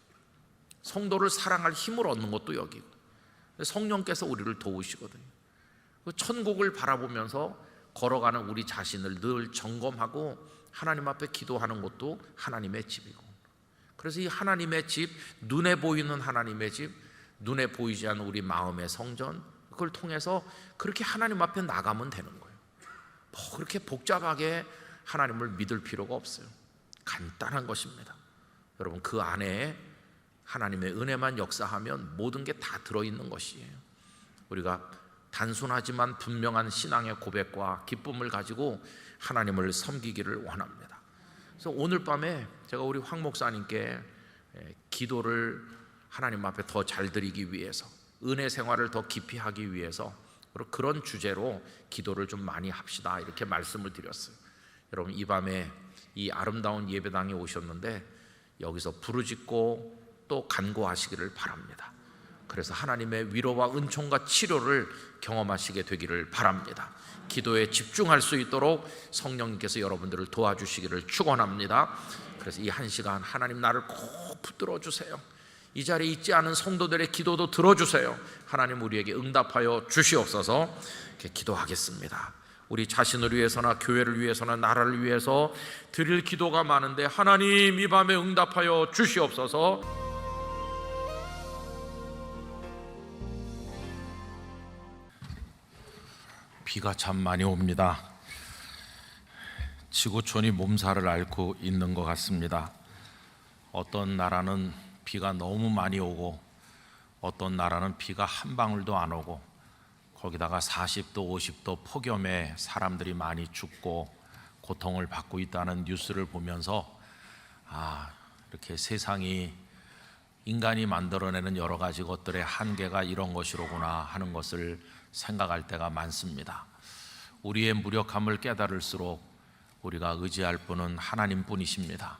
[SPEAKER 1] 성도를 사랑할 힘을 얻는 것도 여기고, 성령께서 우리를 도우시거든요. 천국을 바라보면서 걸어가는 우리 자신을 늘 점검하고 하나님 앞에 기도하는 것도 하나님의 집이고, 그래서 이 하나님의 집, 눈에 보이는 하나님의 집, 눈에 보이지 않는 우리 마음의 성전, 그걸 통해서 그렇게 하나님 앞에 나가면 되는 거예요. 뭐 그렇게 복잡하게 하나님을 믿을 필요가 없어요. 간단한 것입니다. 여러분, 그 안에 하나님의 은혜만 역사하면 모든 게 다 들어있는 것이에요. 우리가 단순하지만 분명한 신앙의 고백과 기쁨을 가지고 하나님을 섬기기를 원합니다. 그래서 오늘 밤에 제가 우리 황 목사님께 기도를 하나님 앞에 더 잘 드리기 위해서, 은혜 생활을 더 깊이 하기 위해서 그런 주제로 기도를 좀 많이 합시다, 이렇게 말씀을 드렸어요. 여러분, 이 밤에 이 아름다운 예배당에 오셨는데 여기서 부르짖고 또 간구하시기를 바랍니다. 그래서 하나님의 위로와 은총과 치료를 경험하시게 되기를 바랍니다. 기도에 집중할 수 있도록 성령님께서 여러분들을 도와주시기를 축원합니다. 그래서 이 한 시간 하나님 나를 꼭 붙들어 주세요. 이 자리에 있지 않은 성도들의 기도도 들어주세요. 하나님 우리에게 응답하여 주시옵소서. 이렇게 기도하겠습니다. 우리 자신을 위해서나 교회를 위해서나 나라를 위해서 드릴 기도가 많은데 하나님 이 밤에 응답하여 주시옵소서. 비가 참 많이 옵니다. 지구촌이 몸살을 앓고 있는 것 같습니다. 어떤 나라는 비가 너무 많이 오고 어떤 나라는 비가 한 방울도 안 오고, 거기다가 40도 50도 폭염에 사람들이 많이 죽고 고통을 받고 있다는 뉴스를 보면서 이렇게 세상이 인간이 만들어내는 여러 가지 것들의 한계가 이런 것이로구나 하는 것을 생각할 때가 많습니다. 우리의 무력함을 깨달을수록 우리가 의지할 분은 하나님뿐이십니다.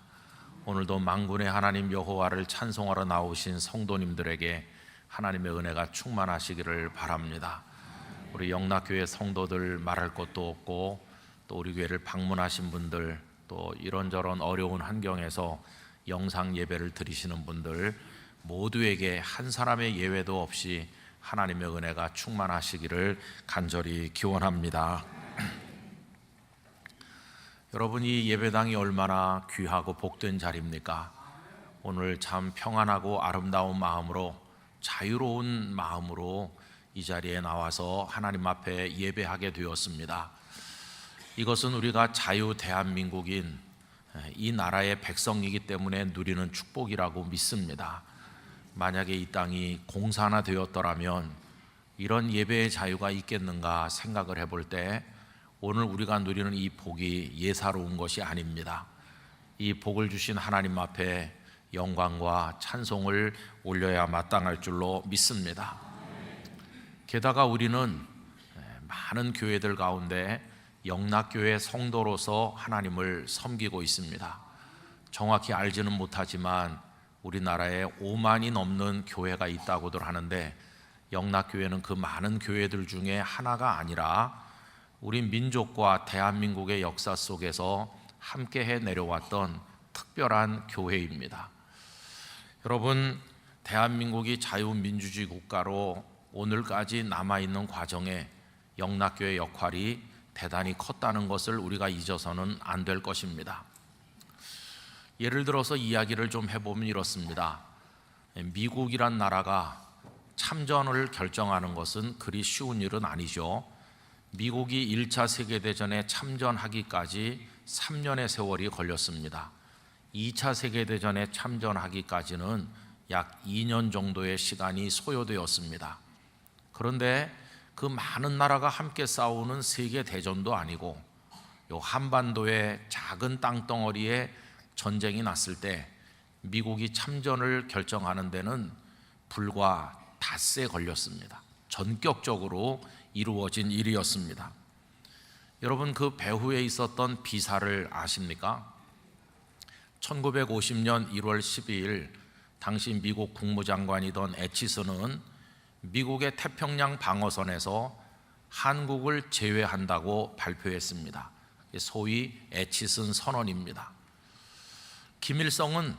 [SPEAKER 1] 오늘도 만군의 하나님 여호와를 찬송하러 나오신 성도님들에게 하나님의 은혜가 충만하시기를 바랍니다. 우리 영락교회 성도들 말할 것도 없고, 또 우리 교회를 방문하신 분들, 또 이런저런 어려운 환경에서 영상 예배를 드리시는 분들 모두에게 한 사람의 예외도 없이 하나님의 은혜가 충만하시기를 간절히 기원합니다. 여러분, 이 예배당이 얼마나 귀하고 복된 자리입니까? 오늘 참 평안하고 아름다운 마음으로, 자유로운 마음으로 이 자리에 나와서 하나님 앞에 예배하게 되었습니다. 이것은 우리가 자유 대한민국인 이 나라의 백성이기 때문에 누리는 축복이라고 믿습니다. 만약에 이 땅이 공산화 되었더라면 이런 예배의 자유가 있겠는가 생각을 해볼 때 오늘 우리가 누리는 이 복이 예사로운 것이 아닙니다. 이 복을 주신 하나님 앞에 영광과 찬송을 올려야 마땅할 줄로 믿습니다. 게다가 우리는 많은 교회들 가운데 영락교회 성도로서 하나님을 섬기고 있습니다. 정확히 알지는 못하지만 우리나라에 5만이 넘는 교회가 있다고들 하는데 영락교회는 그 많은 교회들 중에 하나가 아니라 우리 민족과 대한민국의 역사 속에서 함께해 내려왔던 특별한 교회입니다. 여러분, 대한민국이 자유민주주의 국가로 오늘까지 남아있는 과정에 영락교회 역할이 대단히 컸다는 것을 우리가 잊어서는 안 될 것입니다. 예를 들어서 이야기를 좀 해보면 이렇습니다. 미국이란 나라가 참전을 결정하는 것은 그리 쉬운 일은 아니죠. 미국이 1차 세계대전에 참전하기까지 3년의 세월이 걸렸습니다. 2차 세계대전에 참전하기까지는 약 2년 정도의 시간이 소요되었습니다. 그런데 그 많은 나라가 함께 싸우는 세계대전도 아니고 요 한반도의 작은 땅덩어리에 전쟁이 났을 때 미국이 참전을 결정하는 데는 불과 닷새 걸렸습니다. 전격적으로 이루어진 일이었습니다. 여러분, 그 배후에 있었던 비사를 아십니까? 1950년 1월 12일 당시 미국 국무장관이던 애치슨은 미국의 태평양 방어선에서 한국을 제외한다고 발표했습니다. 소위 애치슨 선언입니다. 김일성은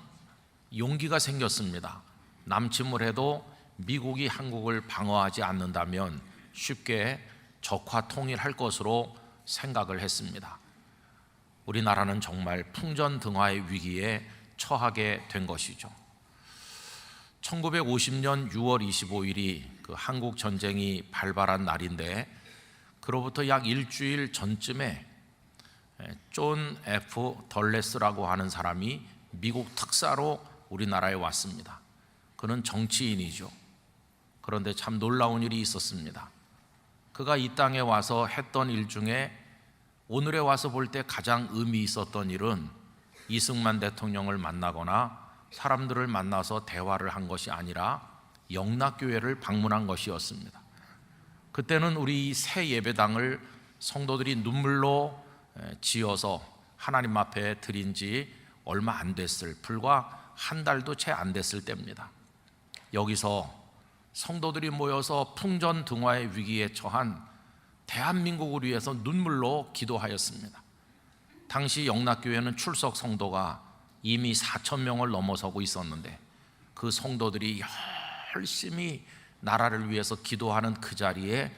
[SPEAKER 1] 용기가 생겼습니다. 남침을 해도 미국이 한국을 방어하지 않는다면 쉽게 적화 통일할 것으로 생각을 했습니다. 우리나라는 정말 풍전등화의 위기에 처하게 된 것이죠. 1950년 6월 25일이 그 한국 전쟁이 발발한 날인데 그로부터 약 일주일 전쯤에 존 F. 덜레스라고 하는 사람이 미국 특사로 우리나라에 왔습니다. 그는 정치인이죠. 그런데 참 놀라운 일이 있었습니다. 그가 이 땅에 와서 했던 일 중에 오늘에 와서 볼 때 가장 의미 있었던 일은 이승만 대통령을 만나거나 사람들을 만나서 대화를 한 것이 아니라 영락교회를 방문한 것이었습니다. 그때는 우리 새 예배당을 성도들이 눈물로 지어서 하나님 앞에 드린 지 얼마 안 됐을, 불과 한 달도 채 안 됐을 때입니다. 여기서 성도들이 모여서 풍전등화의 위기에 처한 대한민국을 위해서 눈물로 기도하였습니다. 당시 영락교회는 출석 성도가 이미 4,000명을 넘어서고 있었는데 그 성도들이 열심히 나라를 위해서 기도하는 그 자리에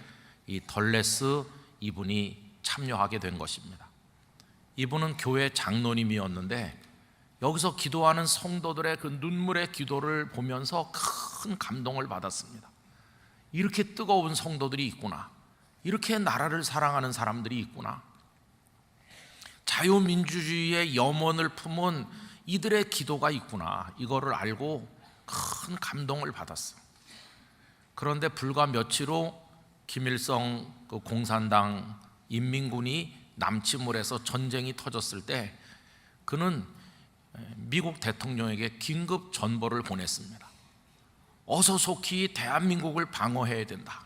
[SPEAKER 1] 이 덜레스 이분이 참여하게 된 것입니다. 이분은 교회 장로님이었는데 여기서 기도하는 성도들의 그 눈물의 기도를 보면서 큰 감동을 받았습니다. 이렇게 뜨거운 성도들이 있구나, 이렇게 나라를 사랑하는 사람들이 있구나, 자유민주주의의 염원을 품은 이들의 기도가 있구나, 이거를 알고 큰 감동을 받았어. 그런데 불과 며칠 후 김일성 그 공산당 인민군이 남침을 해서 전쟁이 터졌을 때 그는 미국 대통령에게 긴급 전보를 보냈습니다. 어서 속히 대한민국을 방어해야 된다.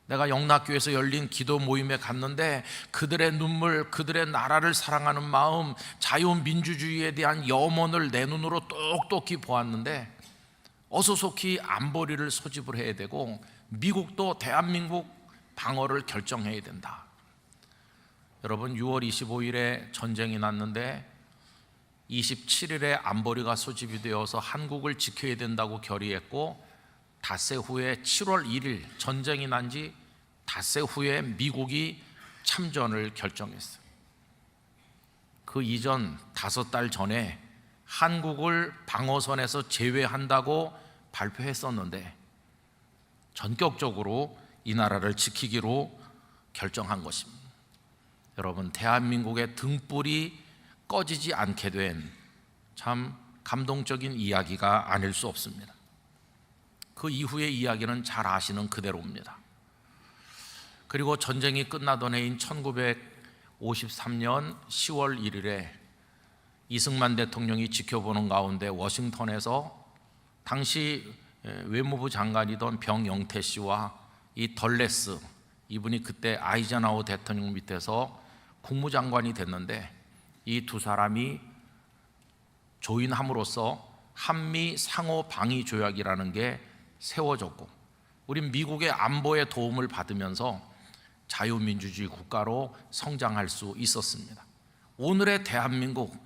[SPEAKER 1] 내가 영락교회에서 열린 기도 모임에 갔는데 그들의 눈물, 그들의 나라를 사랑하는 마음, 자유민주주의에 대한 염원을 내 눈으로 똑똑히 보았는데 어서 속히 안보리를 소집을 해야 되고 미국도 대한민국 방어를 결정해야 된다. 여러분, 6월 25일에 전쟁이 났는데 27일에 안보리가 소집이 되어서 한국을 지켜야 된다고 결의했고 닷새 후에 7월 1일 전쟁이 난 지 닷새 후에 미국이 참전을 결정했어요. 그 이전 5달 전에 한국을 방어선에서 제외한다고 발표했었는데 전격적으로 이 나라를 지키기로 결정한 것입니다. 여러분, 대한민국의 등불이 꺼지지 않게 된 참 감동적인 이야기가 아닐 수 없습니다. 그 이후의 이야기는 잘 아시는 그대로입니다. 그리고 전쟁이 끝나던 해인 1953년 10월 1일에 이승만 대통령이 지켜보는 가운데 워싱턴에서 당시 외무부 장관이던 병영태 씨와 이 덜레스, 이분이 그때 아이젠하워 대통령 밑에서 국무장관이 됐는데, 이 두 사람이 조인함으로써 한미 상호 방위 조약이라는 게 세워졌고, 우린 미국의 안보에 도움을 받으면서 자유민주주의 국가로 성장할 수 있었습니다. 오늘의 대한민국,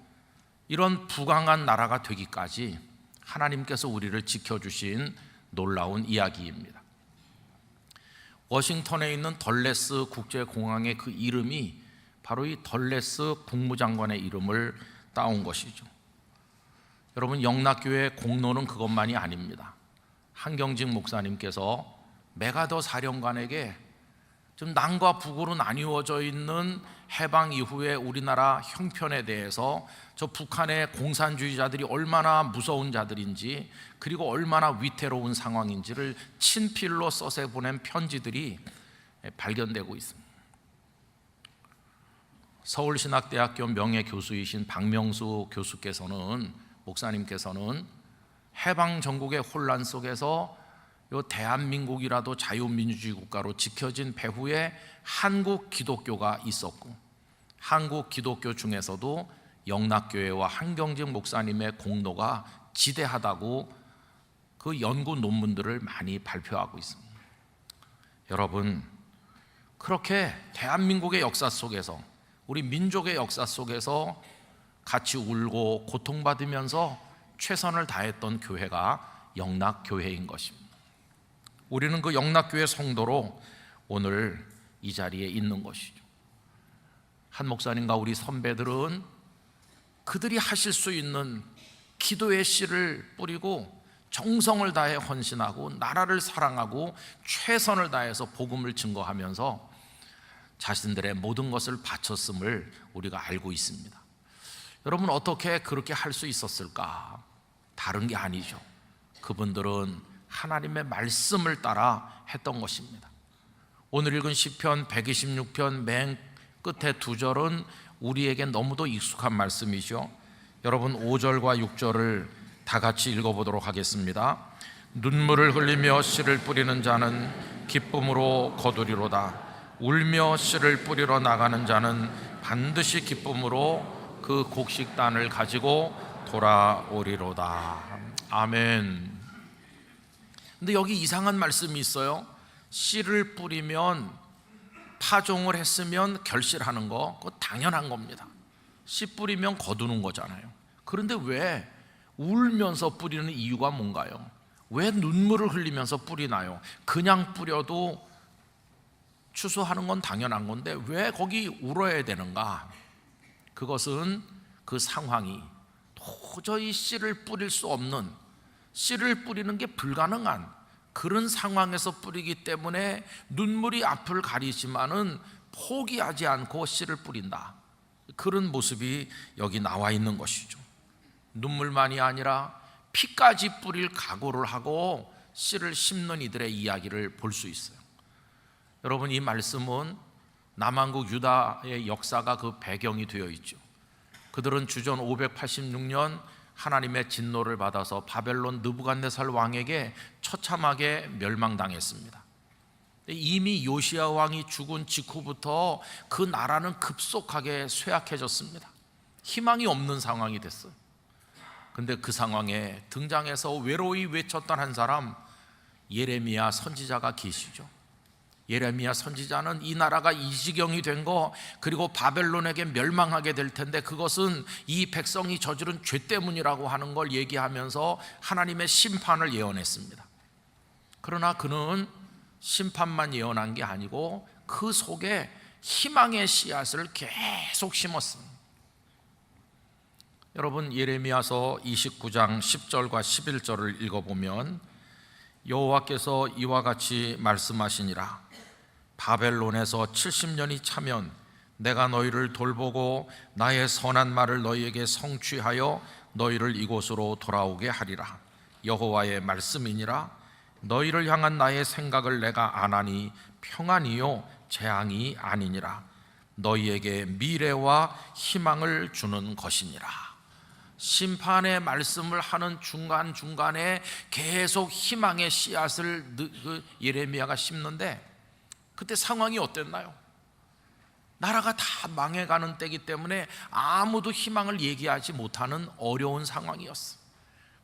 [SPEAKER 1] 이런 부강한 나라가 되기까지 하나님께서 우리를 지켜주신 놀라운 이야기입니다. 워싱턴에 있는 덜레스 국제공항의 그 이름이 바로 이 덜레스 국무장관의 이름을 따온 것이죠. 여러분, 영락교회 공로는 그것만이 아닙니다. 한경직 목사님께서 메가더 사령관에게 좀 남과 북으로 나뉘어져 있는 해방 이후에 우리나라 형편에 대해서 저 북한의 공산주의자들이 얼마나 무서운 자들인지, 그리고 얼마나 위태로운 상황인지를 친필로 써서 보낸 편지들이 발견되고 있습니다. 서울신학대학교 명예교수이신 박명수 목사님께서는 해방 전국의 혼란 속에서 요 대한민국이라도 자유민주주의 국가로 지켜진 배후에 한국 기독교가 있었고, 한국 기독교 중에서도 영락교회와 한경직 목사님의 공로가 지대하다고 그 연구 논문들을 많이 발표하고 있습니다. 여러분, 그렇게 대한민국의 역사 속에서, 우리 민족의 역사 속에서 같이 울고 고통받으면서 최선을 다했던 교회가 영락교회인 것입니다. 우리는 그 영락교회 성도로 오늘 이 자리에 있는 것이죠. 한 목사님과 우리 선배들은 그들이 하실 수 있는 기도의 씨를 뿌리고 정성을 다해 헌신하고 나라를 사랑하고 최선을 다해서 복음을 증거하면서 자신들의 모든 것을 바쳤음을 우리가 알고 있습니다. 여러분, 어떻게 그렇게 할 수 있었을까? 다른 게 아니죠. 그분들은 하나님의 말씀을 따라 했던 것입니다. 오늘 읽은 시편 126편 맨 끝에 두 절은 우리에게 너무도 익숙한 말씀이죠. 여러분, 5절과 6절을 다 같이 읽어보도록 하겠습니다. 눈물을 흘리며 씨를 뿌리는 자는 기쁨으로 거두리로다. 울며 씨를 뿌리러 나가는 자는 반드시 기쁨으로 그 곡식단을 가지고 돌아오리로다. 아멘. 근데 여기 이상한 말씀이 있어요. 씨를 뿌리면, 파종을 했으면 결실하는 거, 그거 당연한 겁니다. 씨 뿌리면 거두는 거잖아요. 그런데 왜 울면서 뿌리는 이유가 뭔가요? 왜 눈물을 흘리면서 뿌리나요? 그냥 뿌려도 추수하는 건 당연한 건데 왜 거기 울어야 되는가? 그것은 그 상황이 도저히 씨를 뿌릴 수 없는, 씨를 뿌리는 게 불가능한 그런 상황에서 뿌리기 때문에 눈물이 앞을 가리지만은 포기하지 않고 씨를 뿌린다. 그런 모습이 여기 나와 있는 것이죠. 눈물만이 아니라 피까지 뿌릴 각오를 하고 씨를 심는 이들의 이야기를 볼 수 있어요. 여러분, 이 말씀은 남한국 유다의 역사가 그 배경이 되어 있죠. 그들은 주전 586년 하나님의 진노를 받아서 바벨론 느부갓네살 왕에게 처참하게 멸망당했습니다. 이미 요시야 왕이 죽은 직후부터 그 나라는 급속하게 쇠약해졌습니다. 희망이 없는 상황이 됐어요. 근데 그 상황에 등장해서 외로이 외쳤던 한 사람, 예레미야 선지자가 계시죠. 예레미야 선지자는 이 나라가 이 지경이 된 거, 그리고 바벨론에게 멸망하게 될 텐데 그것은 이 백성이 저지른 죄 때문이라고 하는 걸 얘기하면서 하나님의 심판을 예언했습니다. 그러나 그는 심판만 예언한 게 아니고 그 속에 희망의 씨앗을 계속 심었습니다. 여러분, 예레미야서 29장 10절과 11절을 읽어보면 여호와께서 이와 같이 말씀하시니라. 바벨론에서 70년이 차면 내가 너희를 돌보고 나의 선한 말을 너희에게 성취하여 너희를 이곳으로 돌아오게 하리라. 여호와의 말씀이니라. 너희를 향한 나의 생각을 내가 아나니 평안이요 재앙이 아니니라. 너희에게 미래와 희망을 주는 것이니라. 심판의 말씀을 하는 중간중간에 계속 희망의 씨앗을 예레미야가 심는데, 그때 상황이 어땠나요? 나라가 다 망해가는 때이기 때문에 아무도 희망을 얘기하지 못하는 어려운 상황이었어.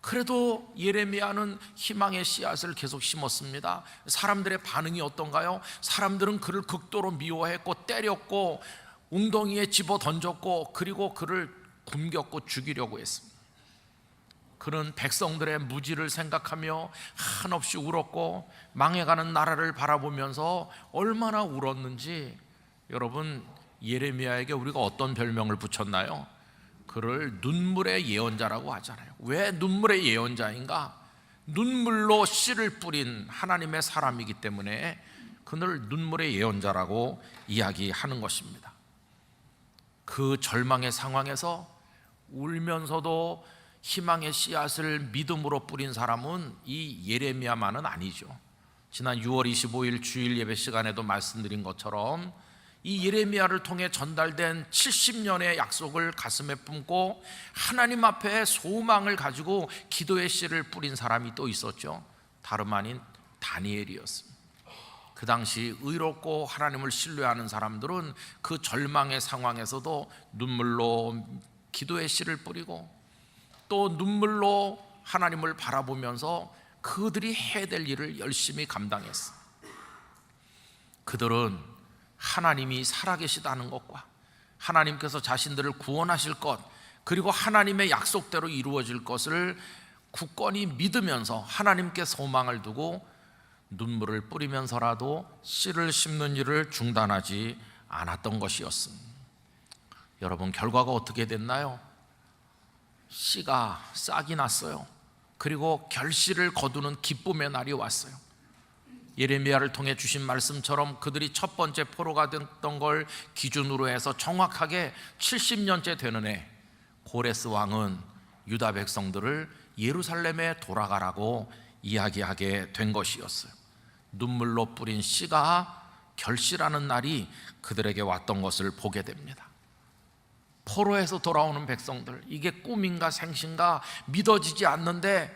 [SPEAKER 1] 그래도 예레미야는 희망의 씨앗을 계속 심었습니다. 사람들의 반응이 어떤가요? 사람들은 그를 극도로 미워했고 때렸고 웅덩이에 집어 던졌고 그리고 그를 굶겼고 죽이려고 했습니다. 그는 백성들의 무지를 생각하며 한없이 울었고 망해가는 나라를 바라보면서 얼마나 울었는지, 여러분, 예레미야에게 우리가 어떤 별명을 붙였나요? 그를 눈물의 예언자라고 하잖아요. 왜 눈물의 예언자인가? 눈물로 씨를 뿌린 하나님의 사람이기 때문에 그를 눈물의 예언자라고 이야기하는 것입니다. 그 절망의 상황에서 울면서도 희망의 씨앗을 믿음으로 뿌린 사람은 이 예레미야만은 아니죠. 지난 6월 25일 주일 예배 시간에도 말씀드린 것처럼 이 예레미야를 통해 전달된 70년의 약속을 가슴에 품고 하나님 앞에 소망을 가지고 기도의 씨를 뿌린 사람이 또 있었죠. 다름 아닌 다니엘이었습니다. 그 당시 의롭고 하나님을 신뢰하는 사람들은 그 절망의 상황에서도 눈물로 기도의 씨를 뿌리고 또 눈물로 하나님을 바라보면서 그들이 해야 될 일을 열심히 감당했어요. 그들은 하나님이 살아계시다는 것과 하나님께서 자신들을 구원하실 것, 그리고 하나님의 약속대로 이루어질 것을 굳건히 믿으면서 하나님께 소망을 두고 눈물을 뿌리면서라도 씨를 심는 일을 중단하지 않았던 것이었습니다. 여러분, 결과가 어떻게 됐나요? 씨가 싹이 났어요. 그리고 결실을 거두는 기쁨의 날이 왔어요. 예레미야를 통해 주신 말씀처럼 그들이 첫 번째 포로가 됐던 걸 기준으로 해서 정확하게 70년째 되는 해, 고레스 왕은 유다 백성들을 예루살렘에 돌아가라고 이야기하게 된 것이었어요. 눈물로 뿌린 씨가 결실하는 날이 그들에게 왔던 것을 보게 됩니다. 포로에서 돌아오는 백성들, 이게 꿈인가 생신가 믿어지지 않는데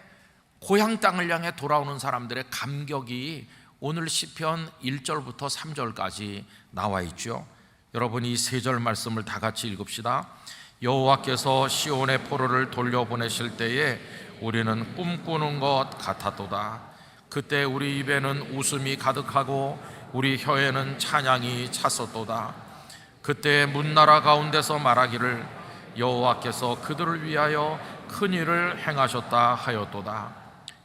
[SPEAKER 1] 고향 땅을 향해 돌아오는 사람들의 감격이 오늘 시편 1절부터 3절까지 나와 있죠. 여러분, 이 세 절 말씀을 다 같이 읽읍시다. 여호와께서 시온의 포로를 돌려보내실 때에 우리는 꿈꾸는 것 같았도다. 그때 우리 입에는 웃음이 가득하고 우리 혀에는 찬양이 찼었도다. 그때 문나라 가운데서 말하기를 여호와께서 그들을 위하여 큰 일을 행하셨다 하였도다.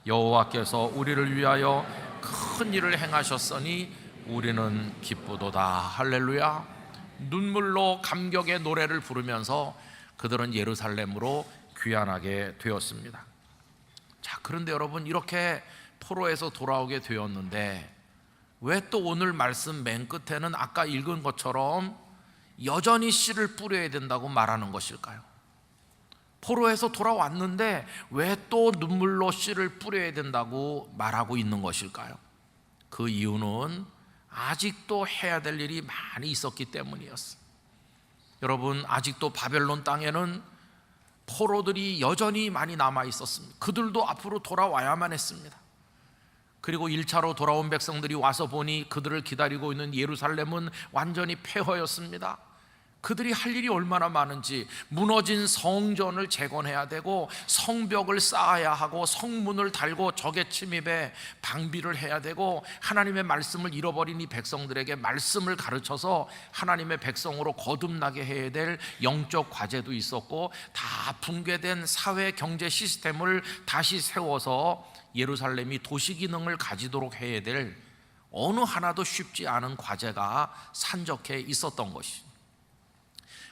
[SPEAKER 1] 여호와께서 우리를 위하여 큰 일을 행하셨으니 우리는 기쁘도다. 할렐루야. 눈물로 감격의 노래를 부르면서 그들은 예루살렘으로 귀환하게 되었습니다. 자, 그런데 여러분, 이렇게 포로에서 돌아오게 되었는데 왜 또 오늘 말씀 맨 끝에는 아까 읽은 것처럼 여전히 씨를 뿌려야 된다고 말하는 것일까요? 포로에서 돌아왔는데 왜 또 눈물로 씨를 뿌려야 된다고 말하고 있는 것일까요? 그 이유는 아직도 해야 될 일이 많이 있었기 때문이었어요. 여러분, 아직도 바벨론 땅에는 포로들이 여전히 많이 남아 있었습니다. 그들도 앞으로 돌아와야만 했습니다. 그리고 1차로 돌아온 백성들이 와서 보니 그들을 기다리고 있는 예루살렘은 완전히 폐허였습니다. 그들이 할 일이 얼마나 많은지, 무너진 성전을 재건해야 되고 성벽을 쌓아야 하고 성문을 달고 적의 침입에 방비를 해야 되고 하나님의 말씀을 잃어버린 이 백성들에게 말씀을 가르쳐서 하나님의 백성으로 거듭나게 해야 될 영적 과제도 있었고, 다 붕괴된 사회 경제 시스템을 다시 세워서 예루살렘이 도시 기능을 가지도록 해야 될 어느 하나도 쉽지 않은 과제가 산적해 있었던 것이죠.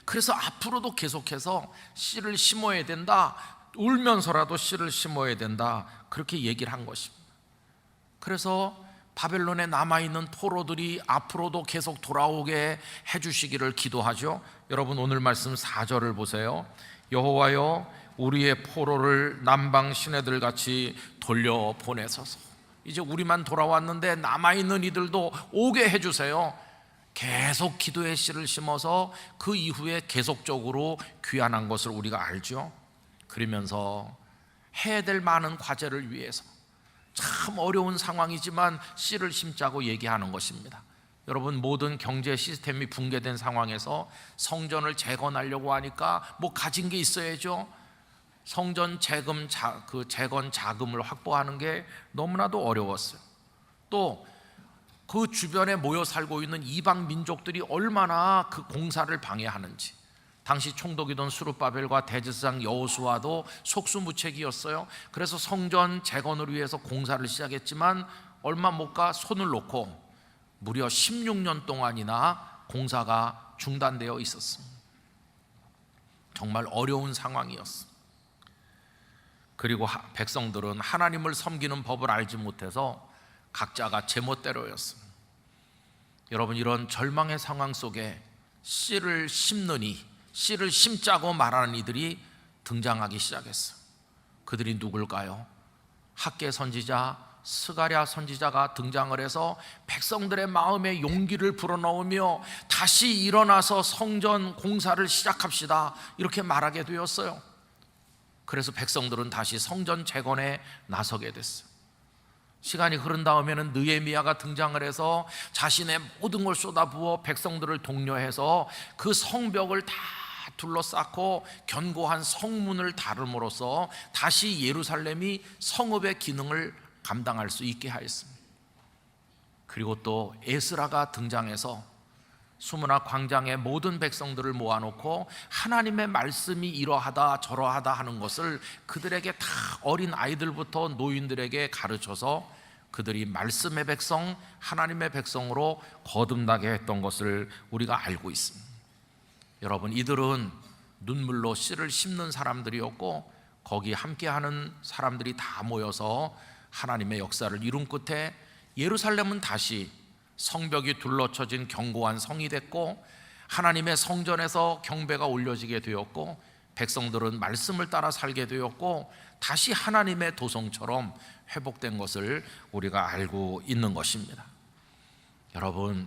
[SPEAKER 1] 그래서 앞으로도 계속해서 씨를 심어야 된다, 울면서라도 씨를 심어야 된다, 그렇게 얘기를 한 것입니다. 그래서 바벨론에 남아있는 포로들이 앞으로도 계속 돌아오게 해주시기를 기도하죠. 여러분 오늘 말씀 4절을 보세요. 여호와여 우리의 포로를 남방 시내들 같이 돌려보내소서. 이제 우리만 돌아왔는데 남아있는 이들도 오게 해주세요. 계속 기도의 씨를 심어서 그 이후에 계속적으로 귀환한 것을 우리가 알죠. 그러면서 해야 될 많은 과제를 위해서 참 어려운 상황이지만 씨를 심자고 얘기하는 것입니다. 여러분 모든 경제 시스템이 붕괴된 상황에서 성전을 재건하려고 하니까 뭐 가진 게 있어야죠. 성전 재건 자금을 확보하는 게 너무나도 어려웠어요. 또 그 주변에 모여 살고 있는 이방 민족들이 얼마나 그 공사를 방해하는지, 당시 총독이던 수르바벨과 대제사장 여호수아도 속수무책이었어요. 그래서 성전 재건을 위해서 공사를 시작했지만 얼마 못 가 손을 놓고 무려 16년 동안이나 공사가 중단되어 있었습니다. 정말 어려운 상황이었습니다. 그리고 백성들은 하나님을 섬기는 법을 알지 못해서 각자가 제멋대로였습니다. 여러분 이런 절망의 상황 속에 씨를 심느니, 씨를 심자고 말하는 이들이 등장하기 시작했어요. 그들이 누굴까요? 학개 선지자, 스가랴 선지자가 등장을 해서 백성들의 마음에 용기를 불어넣으며 다시 일어나서 성전 공사를 시작합시다 이렇게 말하게 되었어요. 그래서 백성들은 다시 성전 재건에 나서게 됐어요. 시간이 흐른 다음에는 느헤미야가 등장을 해서 자신의 모든 걸 쏟아부어 백성들을 독려해서 그 성벽을 다 둘러싸고 견고한 성문을 다름으로써 다시 예루살렘이 성읍의 기능을 감당할 수 있게 하였습니다. 그리고 또 에스라가 등장해서 수문학 광장의 모든 백성들을 모아놓고 하나님의 말씀이 이러하다 저러하다 하는 것을 그들에게 다 어린 아이들부터 노인들에게 가르쳐서 그들이 말씀의 백성, 하나님의 백성으로 거듭나게 했던 것을 우리가 알고 있습니다. 여러분 이들은 눈물로 씨를 심는 사람들이었고 거기 함께하는 사람들이 다 모여서 하나님의 역사를 이룬 끝에 예루살렘은 다시 성벽이 둘러쳐진 견고한 성이 됐고 하나님의 성전에서 경배가 올려지게 되었고 백성들은 말씀을 따라 살게 되었고 다시 하나님의 도성처럼 회복된 것을 우리가 알고 있는 것입니다. 여러분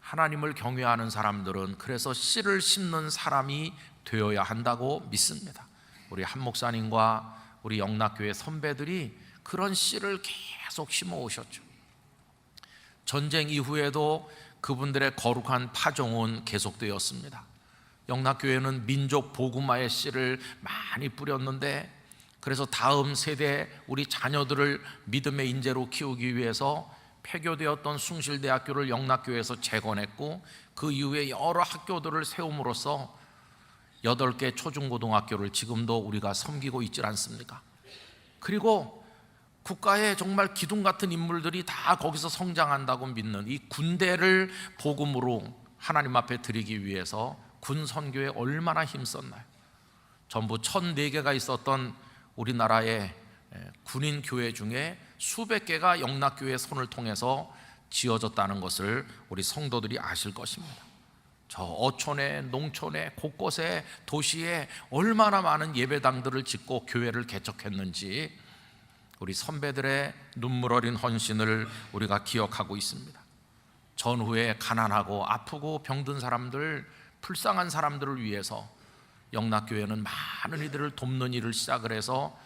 [SPEAKER 1] 하나님을 경외하는 사람들은 그래서 씨를 심는 사람이 되어야 한다고 믿습니다. 우리 한 목사님과 우리 영락교회 선배들이 그런 씨를 계속 심어 오셨죠. 전쟁 이후에도 그분들의 거룩한 파종은 계속되었습니다. 영락교회는 민족 복음화의 씨를 많이 뿌렸는데 그래서 다음 세대 우리 자녀들을 믿음의 인재로 키우기 위해서 폐교되었던 숭실대학교를 영락교회에서 재건했고 그 이후에 여러 학교들을 세움으로써 8개 초중고등학교를 지금도 우리가 섬기고 있지 않습니까? 그리고 국가의 정말 기둥 같은 인물들이 다 거기서 성장한다고 믿는 이 군대를 복음으로 하나님 앞에 드리기 위해서 군 선교에 얼마나 힘썼나요? 전부 1004개가 있었던 우리나라의 군인 교회 중에 수백 개가 영락교회 손을 통해서 지어졌다는 것을 우리 성도들이 아실 것입니다. 저 어촌에 농촌에 곳곳에 도시에 얼마나 많은 예배당들을 짓고 교회를 개척했는지 우리 선배들의 눈물 어린 헌신을 우리가 기억하고 있습니다. 전후에 가난하고 아프고 병든 사람들, 불쌍한 사람들을 위해서 영락교회는 많은 이들을 돕는 일을 시작을 해서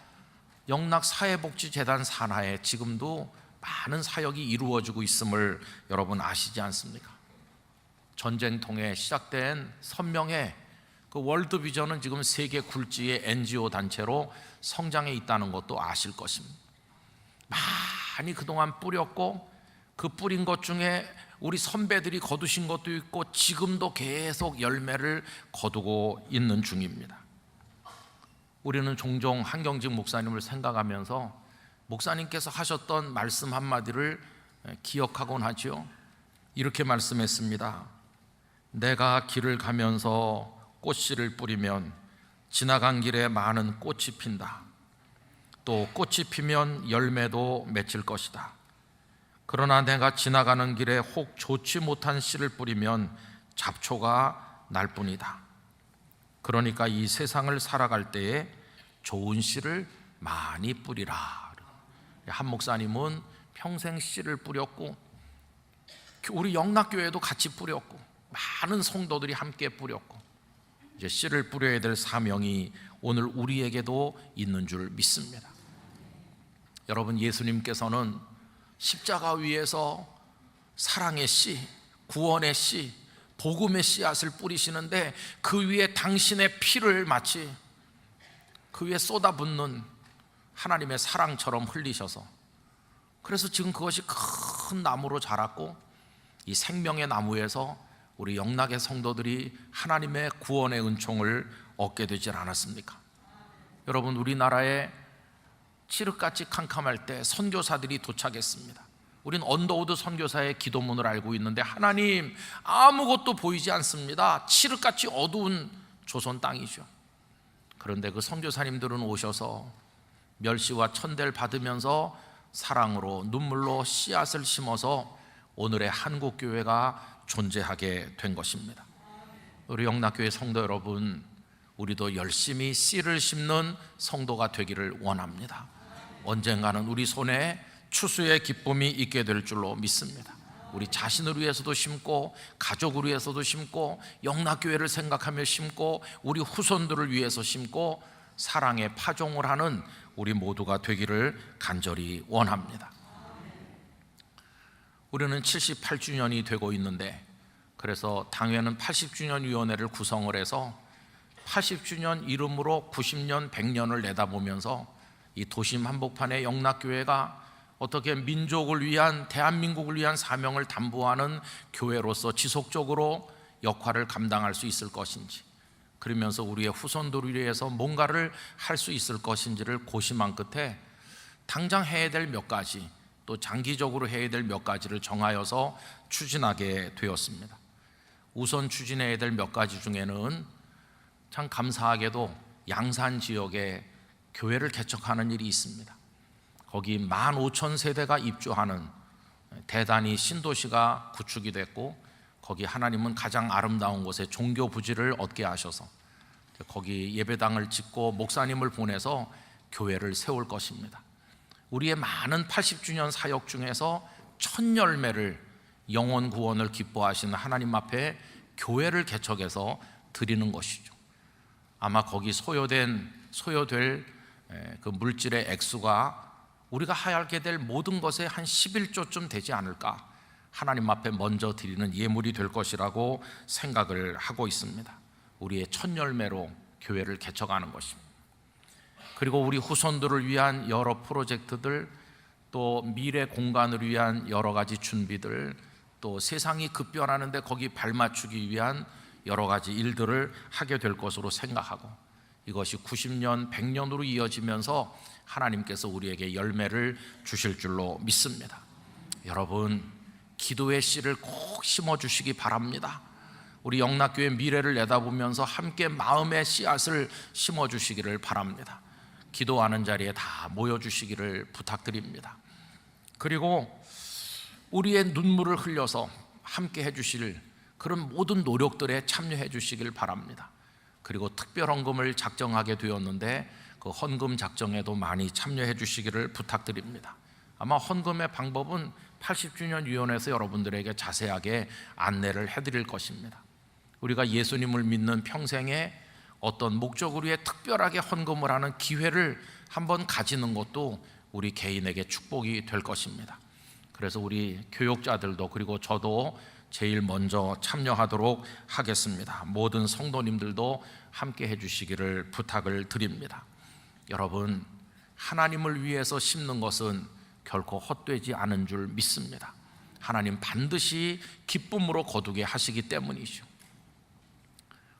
[SPEAKER 1] 영락사회복지재단 산하에 지금도 많은 사역이 이루어지고 있음을 여러분 아시지 않습니까? 전쟁통에 시작된 선명의 그 월드비전은 지금 세계 굴지의 NGO 단체로 성장해 있다는 것도 아실 것입니다. 많이 그동안 뿌렸고 그 뿌린 것 중에 우리 선배들이 거두신 것도 있고 지금도 계속 열매를 거두고 있는 중입니다. 우리는 종종 한경직 목사님을 생각하면서 목사님께서 하셨던 말씀 한마디를 기억하곤 하죠. 이렇게 말씀했습니다. 내가 길을 가면서 꽃씨를 뿌리면 지나간 길에 많은 꽃이 핀다. 또 꽃이 피면 열매도 맺힐 것이다. 그러나 내가 지나가는 길에 혹 좋지 못한 씨를 뿌리면 잡초가 날 뿐이다. 그러니까 이 세상을 살아갈 때에 좋은 씨를 많이 뿌리라. 한 목사님은 평생 씨를 뿌렸고, 우리 영락교회도 같이 뿌렸고, 많은 성도들이 함께 뿌렸고, 이제 씨를 뿌려야 될 사명이 오늘 우리에게도 있는 줄 믿습니다. 여러분, 예수님께서는 십자가 위에서 사랑의 씨, 구원의 씨, 복음의 씨앗을 뿌리시는데 그 위에 당신의 피를 마치 그 위에 쏟아붓는 하나님의 사랑처럼 흘리셔서, 그래서 지금 그것이 큰 나무로 자랐고 이 생명의 나무에서 우리 영락의 성도들이 하나님의 구원의 은총을 얻게 되질 않았습니까? 여러분, 우리나라에 칠흑같이 캄캄할 때 선교사들이 도착했습니다. 우린 언더우드 선교사의 기도문을 알고 있는데, 하나님, 아무것도 보이지 않습니다. 칠흑같이 어두운 조선 땅이죠. 그런데 그 선교사님들은 오셔서 멸시와 천대를 받으면서 사랑으로, 눈물로 씨앗을 심어서 오늘의 한국교회가 존재하게 된 것입니다. 우리 영락교회 성도 여러분, 우리도 열심히 씨를 심는 성도가 되기를 원합니다. 언젠가는 우리 손에 추수의 기쁨이 있게 될 줄로 믿습니다. 우리 자신을 위해서도 심고, 가족을 위해서도 심고, 영락교회를 생각하며 심고, 우리 후손들을 위해서 심고, 사랑의 파종을 하는 우리 모두가 되기를 간절히 원합니다. 우리는 78주년이 되고 있는데, 그래서 당회는 80주년 위원회를 구성을 해서 80주년 이름으로 90년, 100년을 내다보면서 이 도심 한복판의 영락교회가 어떻게 민족을 위한, 대한민국을 위한 사명을 담보하는 교회로서 지속적으로 역할을 감당할 수 있을 것인지, 그러면서 우리의 후손들을 위해서 뭔가를 할 수 있을 것인지를 고심한 끝에 당장 해야 될 몇 가지, 또 장기적으로 해야 될 몇 가지를 정하여서 추진하게 되었습니다. 우선 추진해야 될 몇 가지 중에는 참 감사하게도 양산 지역에 교회를 개척하는 일이 있습니다. 거기 15,000세대가 입주하는 대단히 신도시가 구축이 됐고, 거기 하나님은 가장 아름다운 곳에 종교 부지를 얻게 하셔서 거기 예배당을 짓고 목사님을 보내서 교회를 세울 것입니다. 우리의 많은 80주년 사역 중에서 첫 열매를, 영혼 구원을 기뻐하시는 하나님 앞에 교회를 개척해서 드리는 것이죠. 아마 거기 소요될 그 물질의 액수가 우리가 하게 될 모든 것의 한 11조쯤 되지 않을까, 하나님 앞에 먼저 드리는 예물이 될 것이라고 생각을 하고 있습니다. 우리의 첫 열매로 교회를 개척하는 것입니다. 그리고 우리 후손들을 위한 여러 프로젝트들, 또 미래 공간을 위한 여러 가지 준비들, 또 세상이 급변하는데 거기 발맞추기 위한 여러 가지 일들을 하게 될 것으로 생각하고, 이것이 90년, 100년으로 이어지면서 하나님께서 우리에게 열매를 주실 줄로 믿습니다. 여러분, 기도의 씨를 꼭 심어주시기 바랍니다. 우리 영락교회 미래를 내다보면서 함께 마음의 씨앗을 심어주시기를 바랍니다. 기도하는 자리에 다 모여주시기를 부탁드립니다. 그리고 우리의 눈물을 흘려서 함께 해주실 그런 모든 노력들에 참여해 주시길 바랍니다. 그리고 특별 헌금을 작정하게 되었는데 그 헌금 작정에도 많이 참여해 주시기를 부탁드립니다. 아마 헌금의 방법은 80주년 위원회에서 여러분들에게 자세하게 안내를 해드릴 것입니다. 우리가 예수님을 믿는 평생에 어떤 목적을 위해 특별하게 헌금을 하는 기회를 한번 가지는 것도 우리 개인에게 축복이 될 것입니다. 그래서 우리 교육자들도, 그리고 저도 제일 먼저 참여하도록 하겠습니다. 모든 성도님들도 함께 해주시기를 부탁을 드립니다. 여러분, 하나님을 위해서 심는 것은 결코 헛되지 않은 줄 믿습니다. 하나님 반드시 기쁨으로 거두게 하시기 때문이죠.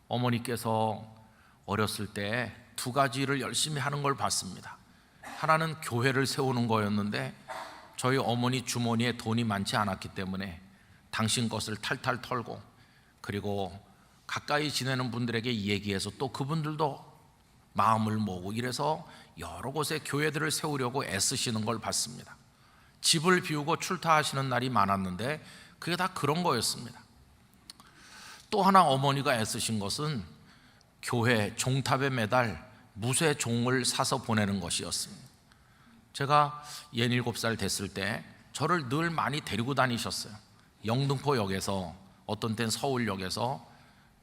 [SPEAKER 1] 어머니께서 어렸을 때 두 가지 일을 열심히 하는 걸 봤습니다. 하나는 교회를 세우는 거였는데, 저희 어머니 주머니에 돈이 많지 않았기 때문에 당신 것을 탈탈 털고, 그리고 가까이 지내는 분들에게 얘기해서 또 그분들도 마음을 모으고, 이래서 여러 곳에 교회들을 세우려고 애쓰시는 걸 봤습니다. 집을 비우고 출타하시는 날이 많았는데 그게 다 그런 거였습니다. 또 하나 어머니가 애쓰신 것은 교회 종탑에 매달 무쇠 종을 사서 보내는 것이었습니다. 제가 67살 됐을 때 저를 늘 많이 데리고 다니셨어요. 영등포역에서, 어떤 땐 서울역에서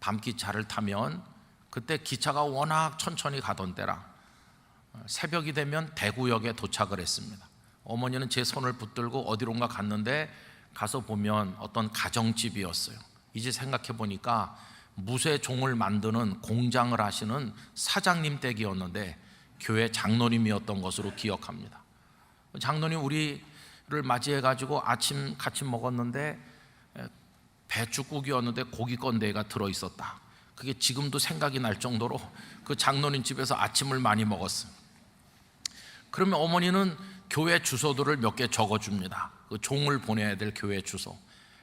[SPEAKER 1] 밤기차를 타면, 그때 기차가 워낙 천천히 가던 때라 새벽이 되면 대구역에 도착을 했습니다. 어머니는 제 손을 붙들고 어디론가 갔는데, 가서 보면 어떤 가정집이었어요. 이제 생각해 보니까 무쇠 종을 만드는 공장을 하시는 사장님 댁이었는데 교회 장로님이었던 것으로 기억합니다. 장로님 우리를 맞이해 가지고 아침 같이 먹었는데 배추국이었는데 고기 건더기가 들어있었다. 그게 지금도 생각이 날 정도로 그 장로님 집에서 아침을 많이 먹었어요. 그러면 어머니는 교회 주소들을 몇 개 적어줍니다. 그 종을 보내야 될 교회 주소,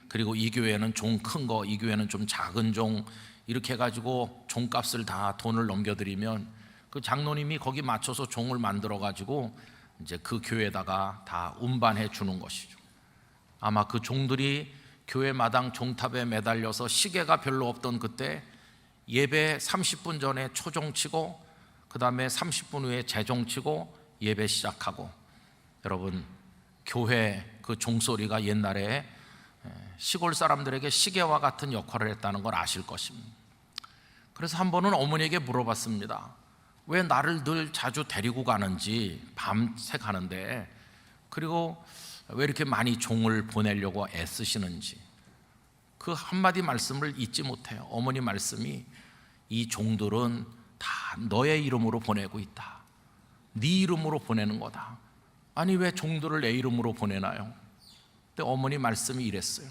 [SPEAKER 1] 그리고 이 교회는 종 큰 거, 이 교회는 좀 작은 종, 이렇게 해가지고 종값을 다 돈을 넘겨드리면 그 장로님이 거기 맞춰서 종을 만들어 가지고 이제 그 교회에다가 다 운반해 주는 것이죠. 아마 그 종들이 교회 마당 종탑에 매달려서 시계가 별로 없던 그때 예배 30분 전에 초종 치고 그 다음에 30분 후에 재종 치고 예배 시작하고, 여러분 교회 그 종소리가 옛날에 시골 사람들에게 시계와 같은 역할을 했다는 걸 아실 것입니다. 그래서 한 번은 어머니에게 물어봤습니다. 왜 나를 늘 자주 데리고 가는지, 밤새 가는데, 그리고 왜 이렇게 많이 종을 보내려고 애쓰시는지. 그 한마디 말씀을 잊지 못해요. 어머니 말씀이, 이 종들은 다 너의 이름으로 보내고 있다. 네 이름으로 보내는 거다. 아니 왜 종들을 내 이름으로 보내나요? 근데 어머니 말씀이 이랬어요.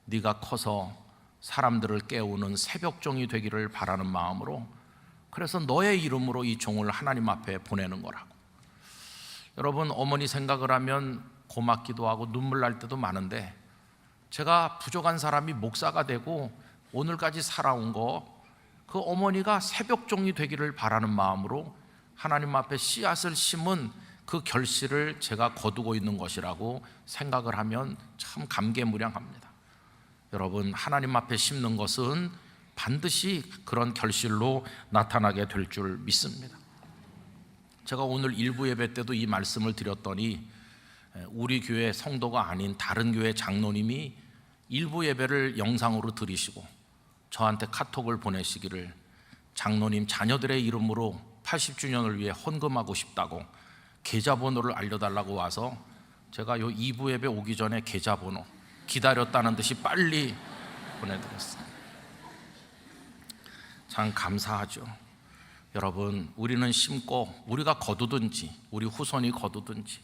[SPEAKER 1] 네가 커서 사람들을 깨우는 새벽종이 되기를 바라는 마음으로, 그래서 너의 이름으로 이 종을 하나님 앞에 보내는 거라고. 여러분, 어머니 생각을 하면 고맙기도 하고 눈물 날 때도 많은데, 제가 부족한 사람이 목사가 되고 오늘까지 살아온 거, 그 어머니가 새벽종이 되기를 바라는 마음으로 하나님 앞에 씨앗을 심은 그 결실을 제가 거두고 있는 것이라고 생각을 하면 참 감개무량합니다. 여러분, 하나님 앞에 심는 것은 반드시 그런 결실로 나타나게 될 줄 믿습니다. 제가 오늘 일부 예배 때도 이 말씀을 드렸더니 우리 교회 성도가 아닌 다른 교회 장로님이 일부 예배를 영상으로 들으시고 저한테 카톡을 보내시기를, 장로님 자녀들의 이름으로 80주년을 위해 헌금하고 싶다고 계좌번호를 알려달라고 와서, 제가 요 2부 예배 오기 전에 계좌번호 기다렸다는 듯이 빨리 보내드렸어요. 참 감사하죠. 여러분, 우리는 심고 우리가 거두든지 우리 후손이 거두든지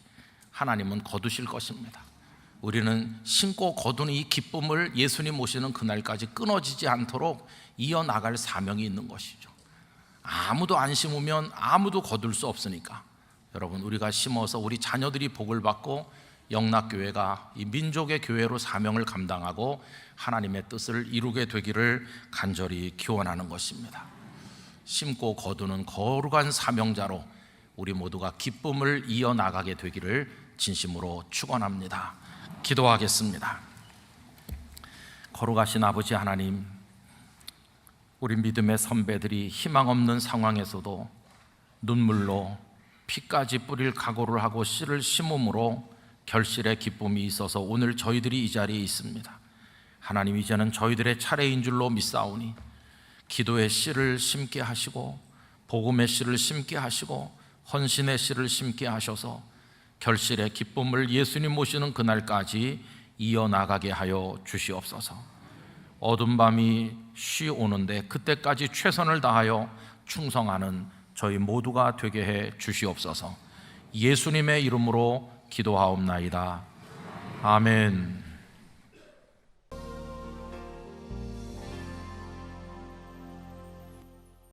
[SPEAKER 1] 하나님은 거두실 것입니다. 우리는 심고 거두는 이 기쁨을 예수님 오시는 그날까지 끊어지지 않도록 이어나갈 사명이 있는 것이죠. 아무도 안 심으면 아무도 거둘 수 없으니까 여러분, 우리가 심어서 우리 자녀들이 복을 받고 영락교회가 이 민족의 교회로 사명을 감당하고 하나님의 뜻을 이루게 되기를 간절히 기원하는 것입니다. 심고 거두는 거룩한 사명자로 우리 모두가 기쁨을 이어나가게 되기를 진심으로 축원합니다. 기도하겠습니다. 거룩하신 아버지 하나님, 우리 믿음의 선배들이 희망 없는 상황에서도 눈물로 피까지 뿌릴 각오를 하고 씨를 심음으로 결실의 기쁨이 있어서 오늘 저희들이 이 자리에 있습니다. 하나님, 이제는 저희들의 차례인 줄로 믿사오니 기도의 씨를 심게 하시고 복음의 씨를 심게 하시고 헌신의 씨를 심게 하셔서 결실의 기쁨을 예수님 모시는 그날까지 이어나가게 하여 주시옵소서. 어둠 밤이 쉬 오는데 그때까지 최선을 다하여 충성하는 저희 모두가 되게 해 주시옵소서. 예수님의 이름으로 기도하옵나이다. 아멘.